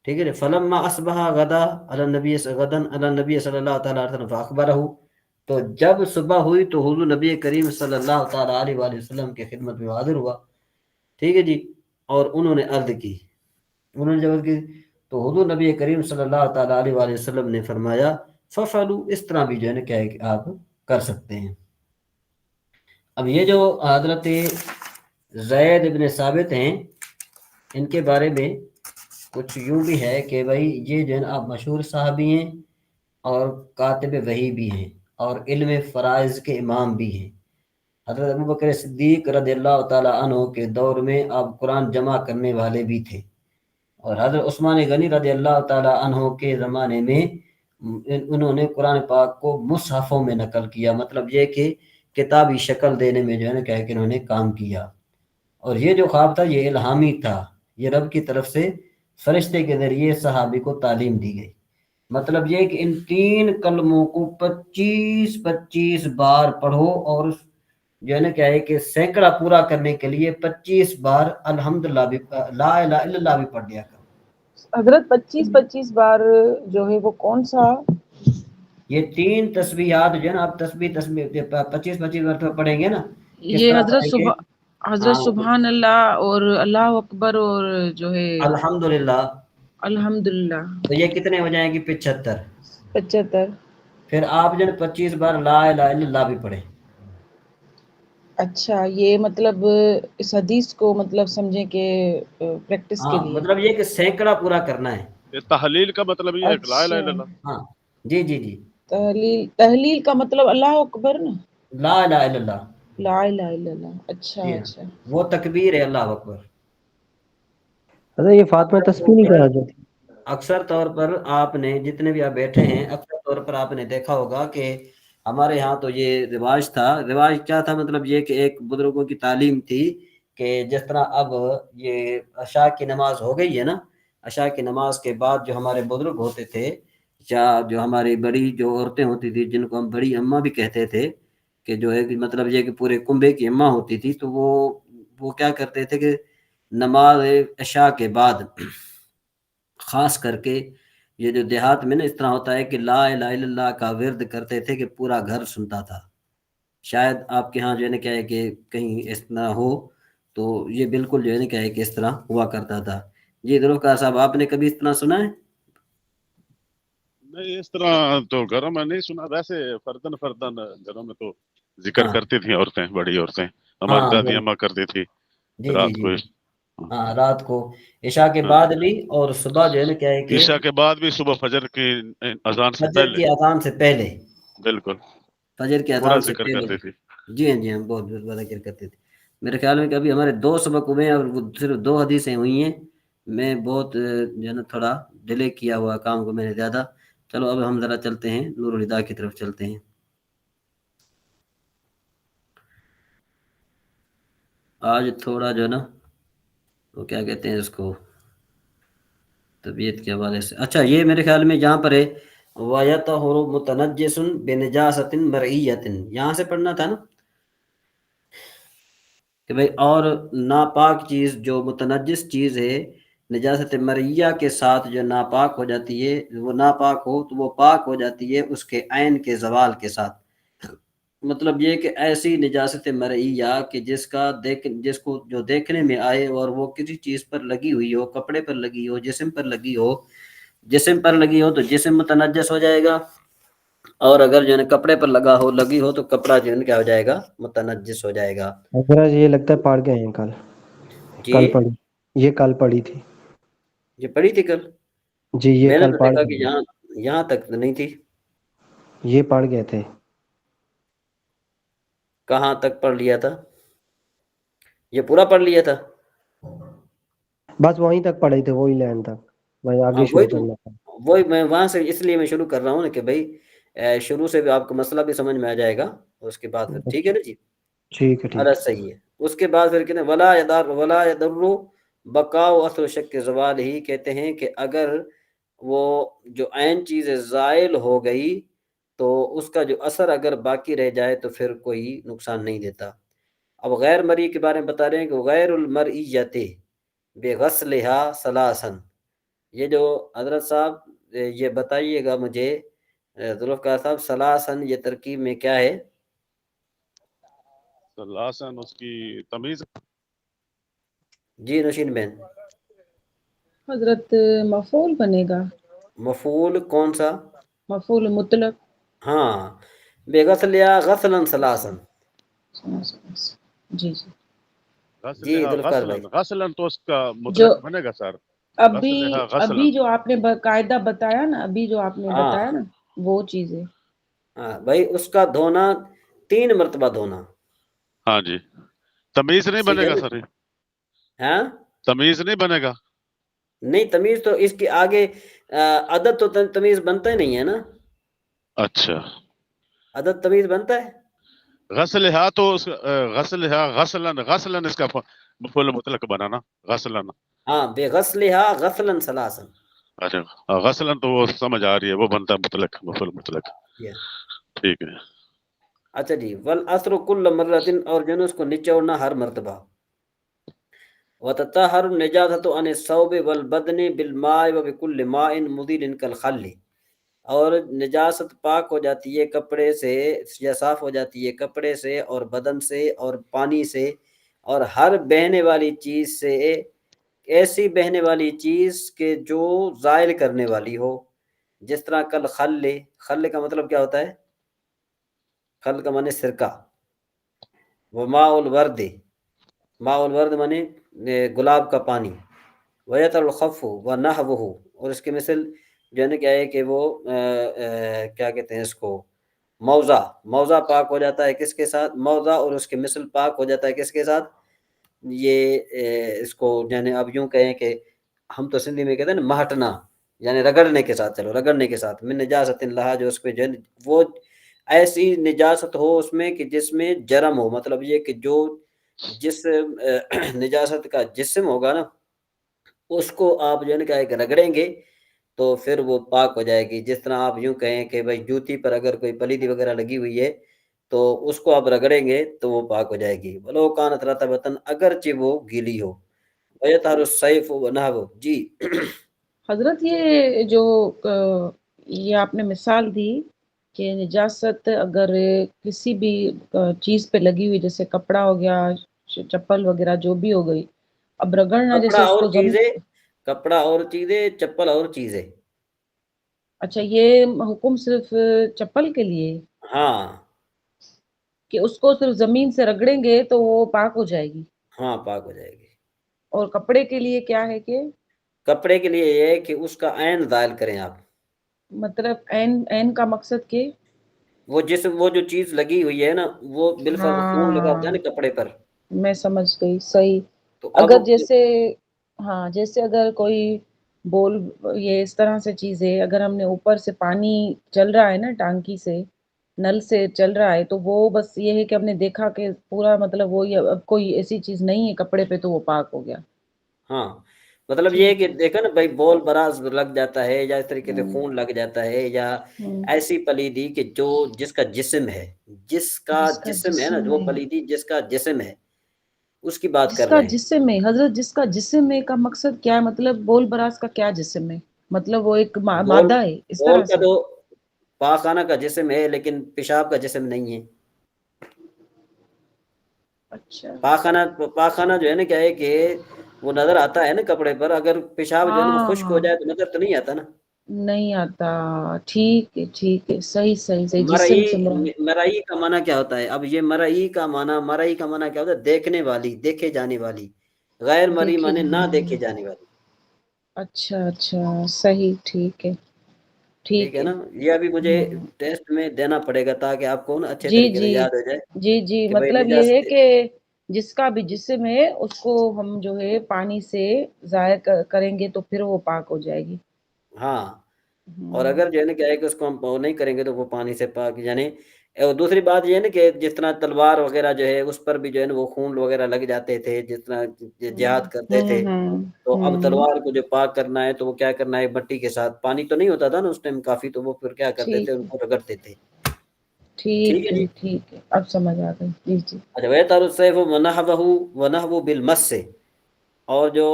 ٹھیک ہے. فلما اصبح غدا علی النبی صلی اللہ تعالی علیہ وسلم فاخبرہ تو جب صبح ہوئی تو حضور نبی کریم صلی اللہ تعالی علیہ وسلم کی خدمت میں حاضر ہوا. ٹھیک ہے جی. اور انہوں نے عرض کی، انہوں نے جب عرض کی تو حضور نبی کریم صلی اللہ تعالیٰ علیہ وآلہ وسلم نے فرمایا ففعلوا، اس طرح بھی جو ہے نا کیا ہے کہ آپ کر سکتے ہیں. اب یہ جو حضرت زید ابن ثابت ہیں، ان کے بارے میں کچھ یوں بھی ہے کہ بھائی یہ جو ہے نا آپ مشہور صحابی ہیں اور کاتب وحی بھی ہیں اور علم فرائض کے امام بھی ہیں. حضرت ابوبکر صدیق رضی اللہ تعالیٰ عنہ کے دور میں آپ قرآن جمع کرنے والے بھی تھے، اور حضرت عثمان غنی رضی اللہ تعالیٰ عنہ کے زمانے میں انہوں نے قرآن پاک کو مصحفوں میں نقل کیا، مطلب یہ کہ کتابی شکل دینے میں جو ہے نا کہ انہوں نے کام کیا. اور یہ جو خواب تھا یہ الہامی تھا، یہ رب کی طرف سے فرشتے کے ذریعے صحابی کو تعلیم دی گئی. مطلب یہ کہ ان 3 کلموں کو 25 بار پڑھو، اور جو ہے نا کیا ہے کہ سینکڑا پورا کرنے کے لیے 25 بار الحمدللہ بھی، لا الہ الا اللہ بھی پڑھ لیا کرو. حضرت 25 بار جو ہے وہ کون سا؟ یہ 3 تسبیحات جو ہے نا، آپ تسبیح 25 مرتبہ پڑھیں گے نا، کس یہ طرح حضرت پڑھیں گے؟ ہاں سبحان اللہ اور اللہ اکبر اور جو ہے الحمدللہ، الحمدللہ تو یہ کتنے ہو جائیں گے؟ 75. 75. پھر آپ جو ہے 25 بار لا الہ الا اللہ بھی پڑھیں. اچھا، یہ مطلب اس حدیث کو مطلب سمجھیں کہ پریکٹس کے ہاں لیے. مطلب یہ کہ سینکڑا پورا کرنا ہے. یہ تحلیل کا مطلب یہ ہے کہ لا الہ اچھا، الا اللہ. ہاں جی جی جی، تحلیل کا مطلب اللہ اکبر نا، لا الہ الا اللہ. لا الہ الا اللہ. اچھا جی ہاں، اچھا. وہ تکبیر ہے اللہ اکبر. حضرت یہ فاطمہ تسبیح نہیں کہا جاتی؟ اکثر طور پر آپ نے جتنے بھی آپ بیٹھے ہیں، اکثر طور پر آپ نے دیکھا ہوگا کہ ہمارے ہاں تو یہ رواج تھا. رواج کیا تھا؟ مطلب یہ کہ ایک بزرگوں کی تعلیم تھی کہ جس طرح اب یہ عشاء کی نماز ہو گئی ہے نا، عشاء کی نماز کے بعد جو ہمارے بزرگ ہوتے تھے یا جو ہماری بڑی جو عورتیں ہوتی تھی جن کو ہم بڑی اماں بھی کہتے تھے، کہ جو ہے کہ مطلب یہ کہ پورے کنبے کی اماں ہوتی تھی، تو وہ کیا کرتے تھے کہ نماز عشاء کے بعد خاص کر کے یہ جو دیہات میں نا اس طرح ہوتا ہے کہ لا الہ الا اللہ کا ورد کرتے تھے کہ پورا گھر سنتا تھا. شاید آپ کے ہاں جو ہے نا کیا ہے کہ کہیں اس طرح ہو، تو یہ بالکل جو ہے نا کیا ہے کہ اس طرح ہوا کرتا تھا. جی ذوالفقار صاحب، آپ نے کبھی اس طرح سنا ہے؟ نہیں، اس طرح تو گھروں میں نہیں سنا. ویسے فردن گھروں میں تو ذکر ہاں کرتی تھیں عورتیں، بڑی عورتیں. ہماری ہاں دادی اماں کرتی تھی جی جی رات جی کو. جی، ہاں رات کو عشاء کے ہاں، بعد بھی، اور صبح جو ہے نا کیا ہے کہ عشاء کے بعد بھی، صبح فجر کی اذان سے فجر پہلے. کی اذان سے پہلے، بالکل فجر کی پورا اذان سے ذکر پہلے. کرتی تھی. جی ہاں جی ہاں، بہت بہت ذکر کرتے تھے. میرے خیال میں کہ ابھی ہمارے 2 سبق ہوئے ہیں اور وہ صرف 2 حدیثیں ہوئی ہیں. میں بہت جو ہے نا تھوڑا ڈیلے کیا ہوا کام کو میں نے زیادہ. چلو اب ہم ذرا چلتے ہیں نور الہدا کی طرف چلتے ہیں. آج تھوڑا جو ہے نا وہ کیا کہتے ہیں اس کو، طبیعت کے حوالے سے. اچھا، یہ میرے خیال میں جہاں پر ہے وَيَطْهُرُ مُتَنَجِّسٌ بِنِجَاسَةٍ مَرْعِيَّةٍ، یہاں سے پڑھنا تھا نا کہ بھئی اور ناپاک چیز جو متنجس چیز ہے نجاست مرعیہ کے ساتھ جو ناپاک ہو جاتی ہے، وہ ناپاک ہو تو وہ پاک ہو جاتی ہے اس کے عین کے زوال کے ساتھ. مطلب یہ کہ ایسی نجاست مرعیہ کہ جس کو جو دیکھنے میں آئے اور وہ کسی چیز پر لگی ہوئی ہو، کپڑے پر لگی ہو، جسم پر لگی ہو. جسم پر لگی ہو تو جسم متنجس ہو جائے گا، اور اگر جو ہے کپڑے پر لگی ہو تو کپڑا جو ہے کیا ہو جائے گا؟ متنجس ہو جائے گا. حضرت یہ لگتا ہے پڑھ گئے ہیں کل جی پڑھی، یہ کل پڑھی تھی. یہ پڑھی تھی کل؟ جی یہ میں نے کل تو پڑھ دیکھا کہ گئے، یہاں تک نہیں تھی. یہ پڑھ گئے تھے. کہاں تک پڑھ لیا تھا؟ یہ پورا پڑھ لیا تھا؟ بس وہیں تک پڑھے تھے، وہی لائن تک، میں ہاں آگے وہی شروع تو، کرنا تھا. وہی میں وہاں سے اس لیے میں شروع کر رہا ہوں نا کہ بھائی شروع سے بھی آپ کو مسئلہ بھی سمجھ میں آ جائے گا. اس کے بعد پھر ٹھیک ہے نا جی، ٹھیک ہے ٹھیک ہے. عرض صحیح ہے. اس کے بعد پھر کہتے ہیں ولا یضر بقاء اثر شک زوال ہی، کہتے ہیں کہ اگر وہ جو عین چیز زائل ہو گئی تو اس کا جو اثر اگر باقی رہ جائے تو پھر کوئی نقصان نہیں دیتا. اب غیر مرئی کے بارے میں بتا رہے ہیں کہ غیر المرئیت بغسلها ثلاثا. یہ جو حضرت صاحب یہ بتائیے گا مجھے ذوالفقار صاحب، ثلاثا یہ ترکیب میں کیا ہے؟ لاسن اس کی تمیز. جی نوشین بہن. حضرت مفعول بنے گا. مفعول کون سا؟ مفعول مطلق. ہاں بغسلها غسلا ثلاثا. جی جی جی غسلها ذوالفقار بھائی. غسلا، غسلا تو اس کا جو مطلق بنے گا سر. غسلها غسلا. ابھی جو آپ نے باقاعدہ بتایا نا، ابھی جو آپ نے ہاں بتایا نا وہ چیزیں. ہاں بھائی اس کا دھونا 3 مرتبہ دھونا. ہاں جی. تمیز نہیں ٹھیک بنے ہے گا نا؟ سر. ہاں تمیز نہیں بنے گا. نہیں تمیز تو اس کی آگے عدد تو تمیز بنتا ہی نہیں ہے نا. اچھا. عدد تمیز بنتا ہے. غسلها تو غسلها غسلا، غسلا اس کا مفعول مطلق بنانا غسلا. ہاں بغسلها غسلا ثلاثا. اچھا غسلا تو وہ سمجھ آ رہی ہے، وہ بنتا ہے مطلق، مفعول مطلق. ٹھیک ہے. اچھا جی. والعصر کل مرۃ، اور جو ہے اس کو نچوڑنا ہر مرتبہ. وتطہر النجاسۃ عن الثوب والبدن بالماء وبكل ماء مدیر كالخل، اور نجاست پاک ہو جاتی ہے کپڑے سے یا صاف ہو جاتی ہے کپڑے سے اور بدن سے اور پانی سے اور ہر بہنے والی چیز سے، ایسی بہنے والی چیز کہ جو زائل کرنے والی ہو، جس طرح کل خل. خل کا مطلب کیا ہوتا ہے؟ خل کا معنی سرکہ. وماء الورد، ماء الورد معنی گلاب کا پانی. ویتر الخف و نحوہ، اور اس کی مثل جو ہے نا کیا ہے کہ وہ کیا کہتے ہیں اس کو، موضع. موضع پاک ہو جاتا ہے کس کے ساتھ؟ موضع. اور اس کی مثل پاک ہو جاتا ہے کس کے ساتھ؟ یہ اس کو یعنی اب یوں کہیں کہ ہم تو سندھی میں کہتے ہیں نا مہٹنا، یعنی رگڑنے کے ساتھ. چلو رگڑنے کے ساتھ. من نجاست لہا، جو اس پہ جو ہے وہ ایسی نجاست ہو اس میں کہ جس میں جرم ہو، مطلب یہ کہ جو جس نجاست کا جسم ہوگا نا اس کو آپ جو ہے نا کیا ہے کہ رگڑیں گے تو پھر وہ پاک ہو جائے گی. جس طرح آپ یوں کہیں کہ بھائی جوتی پر اگر کوئی پلیدی وغیرہ لگی ہوئی ہے تو اس کو آپ رگڑیں گے تو وہ پاک ہو جائے گی. ولو کانت رطبۃ، اگرچہ وہ گیلی ہو. ویطہر السیف ونحو. جی حضرت یہ جو یہ آپ نے مثال دی کہ نجاست اگر کسی بھی چیز پہ لگی ہوئی، جیسے کپڑا ہو گیا، چپل وغیرہ جو بھی ہو گئی، اب رگڑنا کپڑا جیسے اس اور کو چیزیں، کپڑا اور چیزیں، چپل اور چیزیں. اچھا یہ حکم صرف چپل کے لیے ہاں کہ اس کو صرف زمین سے رگڑیں گے تو وہ پاک ہو جائے گی؟ ہاں پاک ہو جائے گی. اور کپڑے کے لیے کیا ہے کہ کپڑے کے لیے یہ ہے کہ اس کا عین زائل کریں آپ. مطلب عین کا مقصد کہ وہ وہ جو چیز لگی ہوئی ہے نا وہ بالفرض خون لگا ہوتا ہے ہاں نا کپڑے پر، میں سمجھ گئی. صحیح. تو اب اگر جیسے ہاں جیسے اگر کوئی بول یہ اس طرح سے چیز ہے، اگر ہم نے اوپر سے پانی چل رہا ہے نا ٹانکی سے، نل سے چل رہا ہے، تو وہ بس یہ ہے کہ ہم نے دیکھا کہ پورا مطلب وہ اب کوئی ایسی چیز نہیں ہے کپڑے پہ تو وہ پاک ہو گیا. ہاں مطلب یہ ہے ٹھیک کہ ہے. دیکھا نا بھائی بول براز لگ جاتا ہے یا اس طریقے سے ہوں خون لگ جاتا ہے یا ہوں ایسی پلیدی کہ جو جس کا جسم ہے، جس کا جس کا جسم ہے نا، جسم وہ ہے. پلیدی جس کا جسم ہے اس کی بات جس کر کا رہے ہیں. جسم ہے حضرت، جس کا جسم ہے کا مقصد کیا ہے؟ مطلب بول براز کا کیا جسم ہے؟ مطلب وہ ایک بول مادہ ہے اس بول طرح کا سے؟ تو پاخانہ کا جسم ہے لیکن پیشاب کا جسم نہیں ہے. اچھا. پاخانہ جو ہے نا کیا ہے کہ وہ نظر آتا ہے نا کپڑے پر، اگر پیشاب جو ہے نا وہ ہاں خشک ہو ہاں جائے تو نظر تو نہیں آتا نا. نہیں آتا. ٹھیک ہے ٹھیک ہے. صحیح صحیح صحیح. مرئی، جسم سے مراد مرئی کا معنی کیا ہوتا ہے؟ اب یہ مرئی کا معنی کیا ہوتا ہے؟ دیکھنے والی، دیکھے جانے والی. غیر مرئی دیکھے معنی نہ جانے دیکھے والا. جانے والی. اچھا اچھا. صحیح. ٹھیک ہے ٹھیک ہے نا. یہ ابھی مجھے ٹیسٹ میں دینا پڑے گا تاکہ آپ کو نا اچھے جی طریقے سے جی یاد ہو جائے جی جی. کہ بھائی مطلب یہ ہے نجاست. کہ جس کا بھی جسم ہے اس کو ہم جو ہے پانی سے ضائع کریں گے تو پھر وہ پاک ہو جائے گی. ہاں اور اگر جو ہے نا کیا ہے کہ اس کو ہم نہیں کریں گے تو وہ پانی سے پاک. یعنی دوسری بات یہ ہے نا کہ جس طرح تلوار وغیرہ جو ہے اس پر بھی جو ہے نا وہ خون وغیرہ لگ جاتے تھے جس طرح جہاد کرتے تھے، تو اب تلوار کو جو پاک کرنا ہے تو وہ کیا کرنا ہے؟ مٹی کے ساتھ. پانی تو نہیں ہوتا تھا نا اس ٹائم کافی، تو وہ پھر کیا کرتے تھے؟ ٹھیک ان ہے کو رگڑتے تھے. ٹھیک ٹھیک ہے ہے جی. ٹھیک ہے. اب سمجھ آ گئی. جی جی. اچھا. ویتار السیف ونحو بالمس سے، اور جو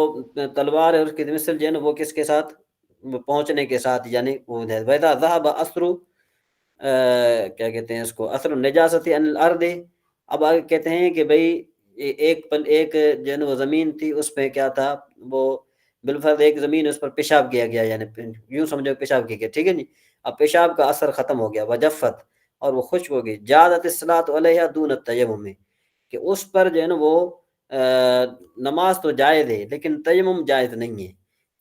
تلوار ہے اس کی مثل جو ہے نا وہ کس کے ساتھ؟ پہنچنے کے ساتھ. یعنی وہ ویدا ذهب اثر کیا کہتے ہیں اس کو؟ اثر النجاست عن الارض. اب آگے کہتے ہیں کہ بھئی ایک جو ہے نا وہ زمین تھی، اس پہ کیا تھا، وہ بالفرض ایک زمین، اس پر پیشاب کیا گیا، یعنی یوں سمجھو پیشاب کیا گیا، ٹھیک ہے جی. اب پیشاب کا اثر ختم ہو گیا، وجفت، اور وہ خشک ہو گئی، جازت الصلاۃ علیہا دون التیمم، کہ اس پر جو ہے نا وہ نماز تو جائز ہے لیکن تیمم جائز نہیں ہے.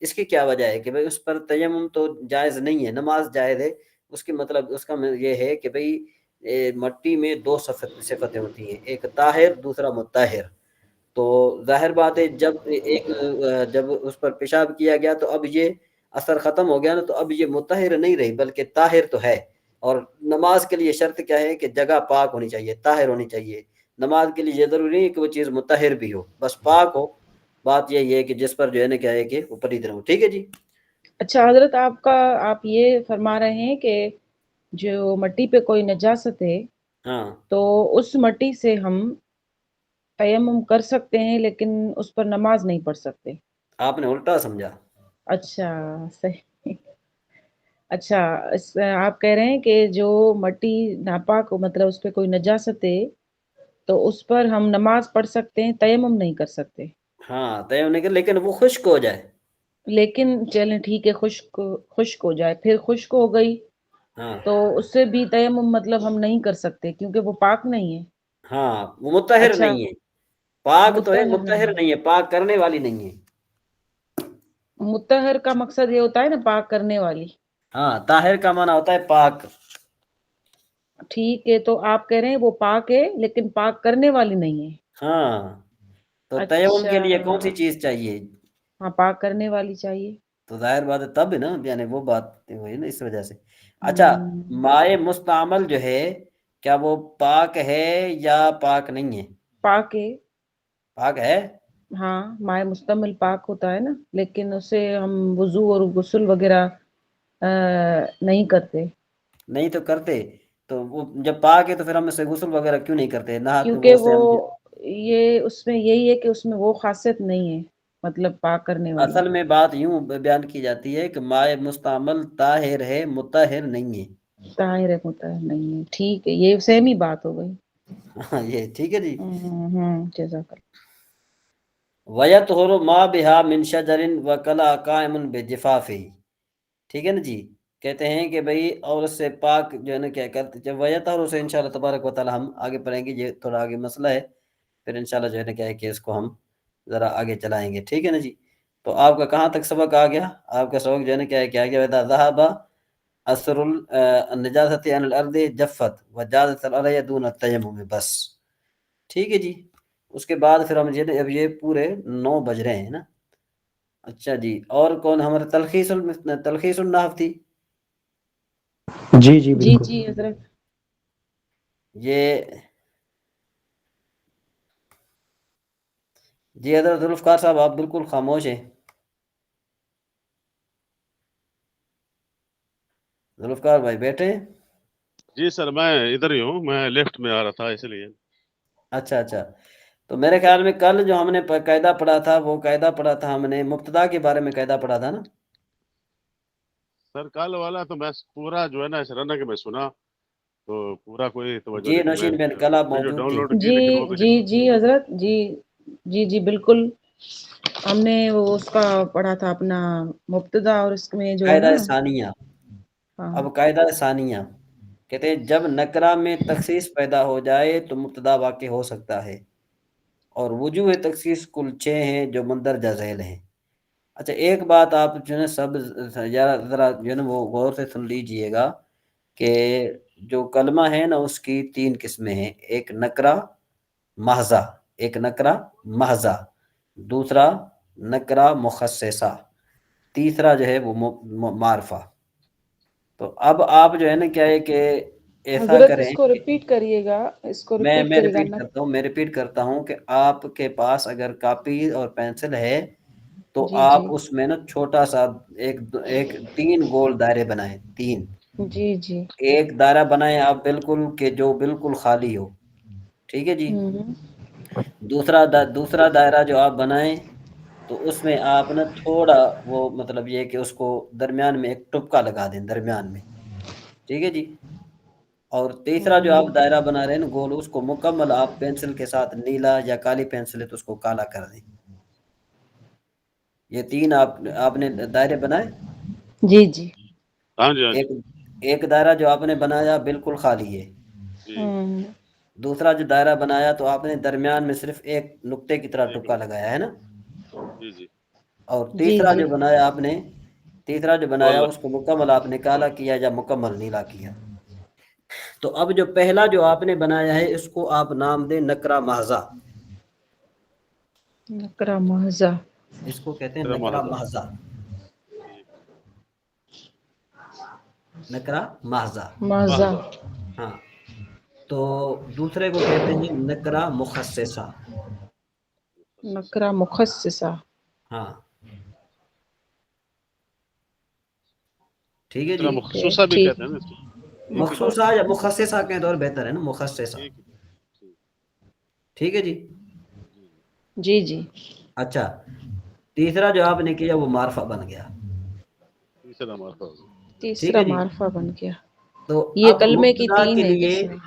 اس کی کیا وجہ ہے کہ بھئی اس پر تیمم تو جائز نہیں ہے، نماز جائز ہے. اس کی مطلب اس کا یہ ہے کہ بھئی مٹی میں دو صفتیں ہوتی ہیں، ایک طاہر، دوسرا مطہر. تو ظاہر بات ہے جب اس پر پیشاب کیا گیا تو اب یہ اثر ختم ہو گیا نا، تو اب یہ مطہر نہیں رہی بلکہ طاہر تو ہے. اور نماز کے لیے شرط کیا ہے کہ جگہ پاک ہونی چاہیے، طاہر ہونی چاہیے. نماز کے لیے یہ ضروری نہیں کہ وہ چیز مطہر بھی ہو، بس پاک ہو. بات یہی ہے کہ جس پر جو ہے نا کیا ہے کہ وہ پلیت نہ ہو. ٹھیک ہے جی. اچھا حضرت، آپ یہ فرما رہے ہیں کہ جو مٹی پہ کوئی نجاست ہے ہاں تو اس مٹی سے ہم تیمم کر سکتے ہیں لیکن اس پر نماز نہیں پڑھ سکتے. آپ نے الٹا سمجھا. اچھا صحیح. اچھا آپ کہہ رہے ہیں کہ جو مٹی ناپاک مطلب اس پہ کوئی نجاست ہے تو اس پر ہم نماز پڑھ سکتے ہیں، تیمم نہیں کر سکتے. ہاں تیمم نہیں کر، لیکن وہ خشک ہو جائے. لیکن چلیں ٹھیک ہے، خشک ہو جائے، پھر خشک ہو گئی ہاں تو اس سے بھی تیمم مطلب ہم نہیں کر سکتے کیونکہ وہ پاک نہیں ہے. ہاں وہ مطہر اچھا، نہیں ہے. پاک تو ہے، مطہر مطہر نہیں ہے، پاک کرنے والی نہیں ہے. مطہر کا مقصد یہ ہوتا ہے نا پاک کرنے والی. ہاں طاہر کا معنی ہوتا ہے پاک. ٹھیک ہے، تو آپ کہہ رہے ہیں وہ پاک ہے لیکن پاک کرنے والی نہیں ہے. ہاں تو تیمم اچھا، کے لیے کون سی چیز چاہیے؟ ہاں پاک کرنے والی چاہیے. تو ظاہر بات ہے تب نا، یعنی وہ بات ہوئی نا اس وجہ سے. اچھا ہم، مائع مستعمل جو ہے کیا وہ پاک ہے یا پاک نہیں ہے؟ پاک ہے. پاک ہے. ہاں مائع مستعمل پاک ہوتا ہے نا، لیکن اسے ہم وضو اور غسل وغیرہ نہیں کرتے. نہیں تو کرتے، تو وہ جب پاک ہے تو پھر ہم اس سے غسل وغیرہ کیوں نہیں کرتے؟ نہ کیونکہ وہ سے وہ ہم یہ اس میں یہی ہے کہ اس میں وہ خاصیت نہیں ہے، مطلب پاک کرنے والی. اصل میں بات یوں بیان کی جاتی ہے کہ مائع مستعمل طاہر ہے، مطہر نہیں ہے. طاہر ہے، مطہر نہیں ہے. ٹھیک ہے، یہ سیم ہی بات ہو گئی. ہاں یہ ٹھیک ہے جی. جزاک اللہ. وَيَطْهُرُ مَا بِهَا مِنْ شَجَرٍ وَكَلَا قَائِمٌ بِجِفَافِهِ. ٹھیک ہے نا جی. کہتے ہیں کہ بھئی اور اس سے پاک جو ہے نا کیا کرتے، جب وَيَطْهُرُ سے انشاءاللہ تبارک و تعالی ہم آگے پڑھیں گے، یہ تھوڑا آگے مسئلہ ہے، پھر انشاءاللہ جو ہے نا کیا ہے کہ اس کو ہم ذرا آگے چلائیں گے. ٹھیک ہے نا جی. تو آپ کا کہاں تک سبق آ گیا؟ آپ کا سبق جو ہے نا کیا ہے کہ آ گیا وَإِذَا ذَهَبَ اثر النجاست عن الارض جفت وجازت علیہ دون التیمم، بس. ٹھیک ہے جی. اس کے بعد پھر ہم اب یہ پورے 9 بج رہے ہیں نا. اچھا جی، اور کون ہمارے تلخیص النحو تھی؟ جی جی جی بالکل. جی حضرت. یہ جی حضرت ذوالفقار صاحب آپ بالکل خاموش ہیں. ذوالفقار بھائی بیٹھے ہیں؟ جی سر میں ادھر ہی ہوں، میں لیفٹ میں آ رہا تھا اس لیے. اچھا اچھا. تو میرے خیال میں کل جو ہم نے قاعدہ پڑھا تھا، وہ قاعدہ پڑھا تھا ہم نے مبتدا کے بارے میں قاعدہ پڑھا تھا نا. سر کل والا تو میں پورا جو ہے نا اس رنگ میں سنا تو پورا کوئی توجہ جی نہیں تھی. میں نوشین بن کل آپ ویڈیو موجود ڈاؤن تھی. لوڈ کی جی لیکن وہ بھی جی نہیں جی حضرت. جی جی جی بالکل. ہم نے وہ اس کا پڑھا تھا اپنا مبتدا، اور اس میں جو ہے نا. قاعدہ ثانیہ. ہاں اب قاعدہ ثانیہ کہتے ہیں جب نکرہ میں تخصیص پیدا ہو جائے تو مبتدا واقع ہو سکتا ہے، اور وجوہ تخصیص کل 6 ہیں جو مندرجہ ذیل ہیں. اچھا ایک بات آپ جو ہے نا سب ذرا جو ہے نا وہ غور سے سن لیجئے گا کہ جو کلمہ ہے نا اس کی 3 قسمیں ہیں. ایک نکرہ محضہ، ایک نکرہ محضہ، دوسرا نکرہ مخصصہ، تیسرا جو ہے وہ معرفہ. تو اب آپ جو ہے نا کیا ہے کہ ایسا حضرت کریں اس کو کہ ریپیٹ کریے گا، اس کو میں ریپیٹ میں کریے گا ریپیٹ نا. کرتا ہوں میں ریپیٹ کرتا ہوں کہ آپ کے پاس اگر کاپی اور پینسل ہے تو جی جی آپ اس میں نا چھوٹا سا ایک 3 گول دائرے بنائیں. 3 جی جی. ایک دائرہ بنائیں آپ بالکل کہ جو بالکل خالی ہو. ٹھیک ہے جی. ہوں. دوسرا دائرہ جو آپ بنائیں تو اس میں آپ نا تھوڑا وہ مطلب یہ کہ اس کو درمیان میں ایک ٹپکا لگا دیں درمیان میں. ٹھیک ہے جی. اور تیسرا جو آپ دائرہ بنا رہے ہیں نا گول، اس کو مکمل آپ پینسل کے ساتھ نیلا یا کالی پینسل ہے تو اس کو کالا کر دیں. یہ 3 آپ نے دائرے بنائے. جی جی. ہاں جی ہاں جی ایک دائرہ جو آپ نے بنایا بالکل خالی ہے. جی دوسرا جو دائرہ بنایا تو آپ نے درمیان میں صرف ایک نقطے کی طرح ایک ٹکا لگایا ہے نا. جی جی اور جی تیسرا جی. جو بنایا آپ نے، تیسرا جو بنایا واللہ اس کو مکمل آپ نے کالا کیا یا مکمل نیلا کیا. تو اب جو پہلا جو آپ نے بنایا ہے اس کو آپ نام دیں نکرہ محضہ. نکرہ محضہ. اس کو کہتے ہیں میرا نکرہ محض محضہ. نکرہ محضہ. محضہ. محض ہاں. تو دوسرے کو کہتے ہیں نکرہ مخصصہ. نکرہ مخصصہ. ہاں ٹھیک ہے اتنا جی. مخصوصہ بھی ٹھیک. کہتے ہیں نا اس کو. ایک ہی بات مخصوصہ یا مخصصہ کہیں تو اور بہتر ہے نا، مخصصہ. ایک ہی ٹھیک. ٹھیک ہے جی. جی جی. اچھا، تیسرا جو آپ نے کیا وہ معرفہ بن گیا. تیسرا مرتبہ ٹھیک تیسرا ہے جی. معرفہ بن گیا. تو یہ اب کلمے کی مبتدا 3 کے ہے لیے، اس میں.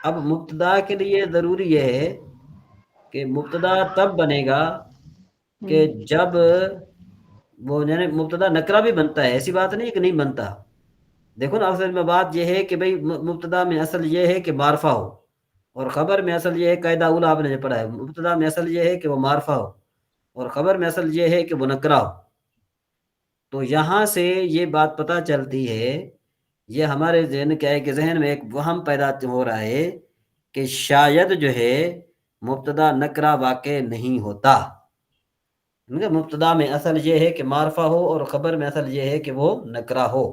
اب مبتدا کے لیے ضروری یہ ہے کہ مبتدا تب بنے گا کہ جب وہ یعنی مبتدا نکرہ بھی بنتا ہے، ایسی بات نہیں ہے کہ نہیں بنتا. دیکھو نا اصل میں بات یہ ہے کہ بھئی مبتدا میں اصل یہ ہے کہ معرفہ ہو، اور خبر میں اصل یہ ہے، قاعدہ اولا آپ نے جو پڑھا ہے، مبتدا میں اصل یہ ہے کہ وہ معرفہ ہو اور خبر میں اصل یہ ہے کہ وہ نکرہ ہو. تو یہاں سے یہ بات پتہ چلتی ہے، یہ ہمارے ذہن کیا ہے کہ ذہن میں ایک وہم پیدا ہو رہا ہے کہ شاید جو ہے مبتدا نکرہ واقع نہیں ہوتا. مبتدا میں اصل یہ ہے کہ معرفہ ہو اور خبر میں اصل یہ ہے کہ وہ نکرہ ہو.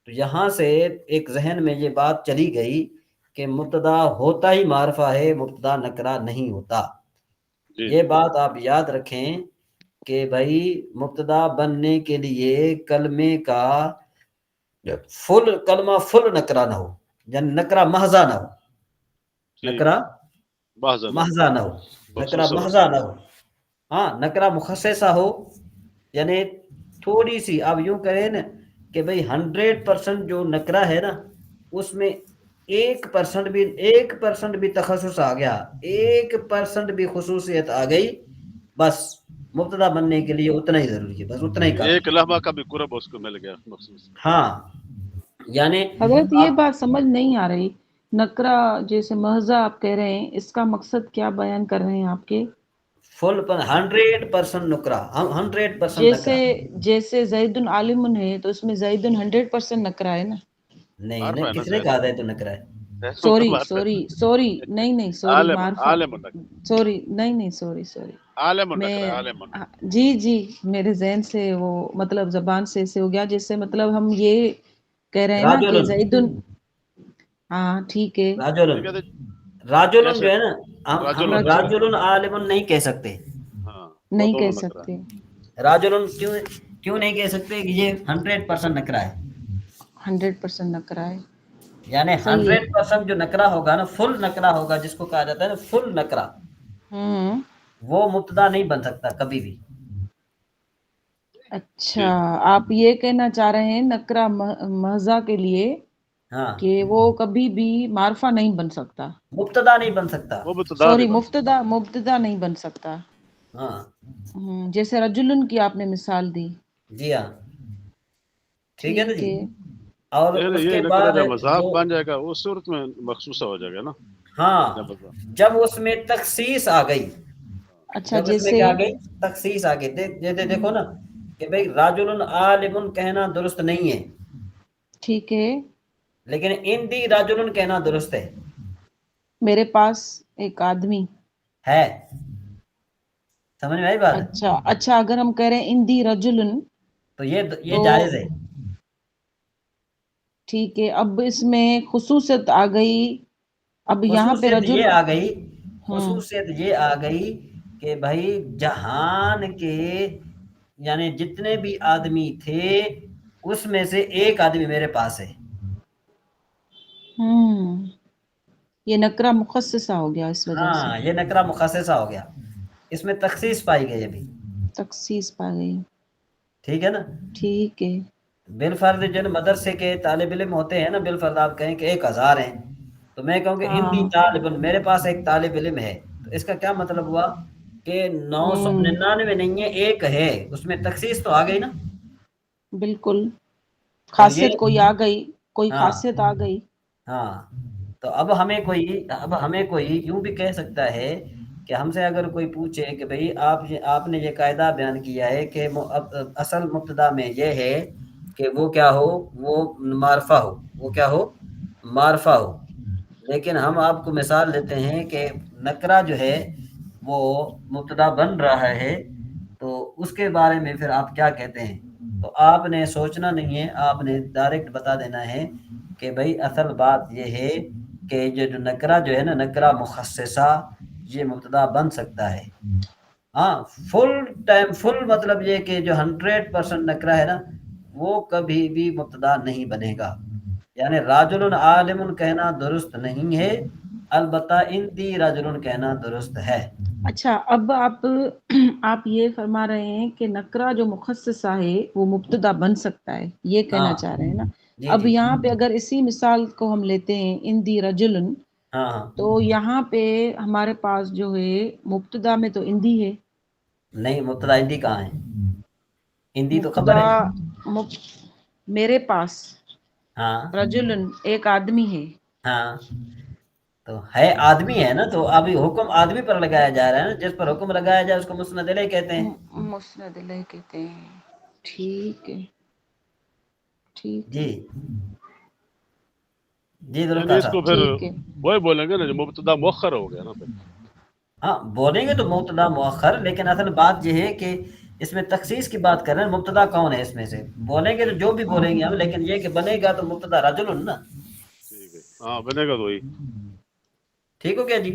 تو یہاں سے ایک ذہن میں یہ بات چلی گئی کہ مبتدا ہوتا ہی معرفہ ہے، مبتدا نکرہ نہیں ہوتا. جی یہ جی بات آپ یاد رکھیں کہ بھائی مبتدا بننے کے لیے کلمے کا کلمہ فل نکرہ نہ ہو، یعنی نکرہ محضہ نہ ہو. ٹھیک. نکرہ محض محضہ نہ ہو، نکرہ مخصوصہ بس. محضہ نہ ہو. ہاں نکرہ مخصصہ ہو، یعنی تھوڑی سی آپ یوں کریں نا کہ بھئی 100% جو نکرہ ہے نا اس میں 1% بھی تخصص آ گیا، 1% بھی خصوصیت آ گئی، بس مبتدا بننے کے لیے اتنا ہی ضروری ہے، بس اتنا ہی کافی. ایک لمحہ کا بھی قرب اس کو مل گیا مخصوص. ہاں یعنی حضرت یہ آپ بات سمجھ نہیں آ رہی، نکرہ جیسے محضہ آپ کہہ رہے ہیں، اس کا مقصد کیا بیان کر رہے ہیں آپ کے؟ فل 100% نکرہ، 100% جیسے نکرہ. جیسے زید عالم ہے تو اس میں زید 100% نکرہ ہے نا. نہیں عارف نہیں، ہے نا کس نے زید کہا تھا یہ تو نکرہ ہے؟ نہیں سوری عالم معرفہ. عالم سوری نہیں سوری. عالم میں نکرہ عالم. جی میرے ذہن سے وہ مطلب زبان سے ایسے ہو گیا، جیسے مطلب ہم یہ کہہ رہے ہیں نا کہ راجولن، زیدن. ہاں ٹھیک ہے. راجولن، یہ کہتے راجولن جیسے جو ہے نا، ہم رجل راجولن عالم نہیں کہہ سکتے. ہاں وہ نہیں کہہ دونوں نکرہ. سکتے. راجولن کیوں نہیں کہہ سکتے کہ یہ 100% نکرہ ہے. 100% نکرہ ہے. یعنی صحیح ہے. 100% جو نکرہ ہوگا نا، فل نکرہ ہوگا جس کو کہا جاتا ہے نا فل نکرہ، وہ مبتدا نہیں بن سکتا کبھی بھی. اچھا، جی آپ یہ کہنا چاہ رہے ہیں نکرہ محضہ کے لیے ہاں کہ وہ کبھی بھی معرفہ نہیں بن سکتا. مبتدا نہیں بن سکتا. وہ ابتدا سوری نہیں بن سکتا. مبتدا نہیں بن سکتا. ہاں جیسے رجلن کی آپ نے مثال دی. جی ہاں ٹھیک ہے نا جی. اور لیکن اس یہ کے نکرہ بعد جب مذاق جو بن جائے گا اس صورت میں مخصوصہ ہو جائے گا نا. ہاں جب جب اس میں تخصیص آ گئی، اچھا جب اس میں جیسے کیا آ گئی تخصیص آ گئی. دیکھو نا کہ بھئی راجل عالم کہنا درست نہیں ہے، ٹھیک ہے. لیکن اندی راجل کہنا درست ہے. میرے پاس ایک آدمی ہے. سمجھ میں آئی بات؟ اچھا اگر ہم کہہ رہے ہیں اندی رجلن تو تو یہ جائز ہے. ٹھیک ہے. اب اس میں خصوصیت آ گئی. اب یہاں پہ خصوصیت رجل. یہ آ گئی، ہوں خصوصیت یہ آ گئی کہ بھائی جہان کے یعنی جتنے بھی آدمی تھے اس میں سے ایک آدمی میرے پاس ہے. یہ نکرہ مخصصہ ہو گیا اس وجہ سے. ہاں یہ نکرہ مخصصہ ہو گیا، اس میں تخصیص پائی گئی ابھی. تخصیص پا گئی. ٹھیک ہے نا. ٹھیک ہے. بالفرض جو ہے نا مدرسے کے طالب علم ہوتے ہیں نا، بالفرض آپ کہیں کہ 1000 ہیں، تو میں کہوں کہ اندی ہاں طالب، میرے پاس ایک طالب علم ہے، تو اس کا کیا مطلب ہوا کہ 999 نہیں ہے، ایک ہے، اس میں تخصیص تو آ گئی نا. بالکل، اور یہ خاصیت کوئی آ گئی، کوئی ہاں خاصیت آ گئی. ہاں، تو اب ہمیں کوئی یوں بھی کہہ سکتا ہے کہ ہم سے اگر کوئی پوچھے کہ بھئی آپ نے یہ قاعدہ بیان کیا ہے کہ اصل مبتدا میں یہ ہے کہ وہ کیا ہو، وہ معرفہ ہو، وہ کیا ہو، معرفہ ہو، لیکن ہم آپ کو مثال دیتے ہیں کہ نکرہ جو ہے وہ مبتدا بن رہا ہے، تو اس کے بارے میں پھر آپ کیا کہتے ہیں؟ تو آپ نے سوچنا نہیں ہے، آپ نے ڈائریکٹ بتا دینا ہے کہ بھئی اصل بات یہ ہے کہ یہ جو نکرہ جو ہے نا، نکرہ مخصصہ، یہ مبتدا بن سکتا ہے. ہاں، فل مطلب یہ کہ جو 100% نکرہ ہے نا، وہ کبھی بھی مبتدا نہیں بنے گا. یعنی راجل عالم کہنا درست نہیں ہے، البتہ اندی رجل کہنا درست ہے. اچھا، اب آپ یہ فرما رہے ہیں کہ نکرہ جو مخصصہ ہے وہ مبتدا بن سکتا ہے، یہ ہاں کہنا چاہ رہے ہیں نا. جی اب جی یہاں پہ اگر اسی مثال کو ہم لیتے ہیں اندی رجلن، ہاں ہاں، تو یہاں پہ ہمارے پاس جو ہے مبتدا میں تو اندی ہے. نہیں، مبتدا اندی کہاں ہے؟ اندی تو خبر ہے. مبتدا مب- میرے پاس ہاں رجلن ایک آدمی ہے. ہاں، تو ہے، آدمی ہے نا، تو ابھی حکم آدمی پر لگایا جا رہا ہے نا، جس پر حکم لگایا جائے اس کو مسند الیہ کہتے ہیں. مسند الیہ کہتے ہیں. ٹھیک ہے، ٹھیک ہے، جی جی درست یعنی اس صاحب. کو پھر ٹھیک ہے. وہی بولیں گے نا جو مبتدا مؤخر ہو گیا نا پھر. ہاں، بولیں گے تو مبتدا مؤخر، لیکن اصل بات یہ ہے کہ اس میں تخصیص کی بات کر رہے ہیں، مبتدا کون ہے اس میں سے بولیں گے تو جو بھی بولیں گے ہم، لیکن یہ کہ بنے گا تو مبتدا رجل نا. ٹھیک ہے، ہاں بنے گا تو وہی. ٹھیک ہو گیا جی.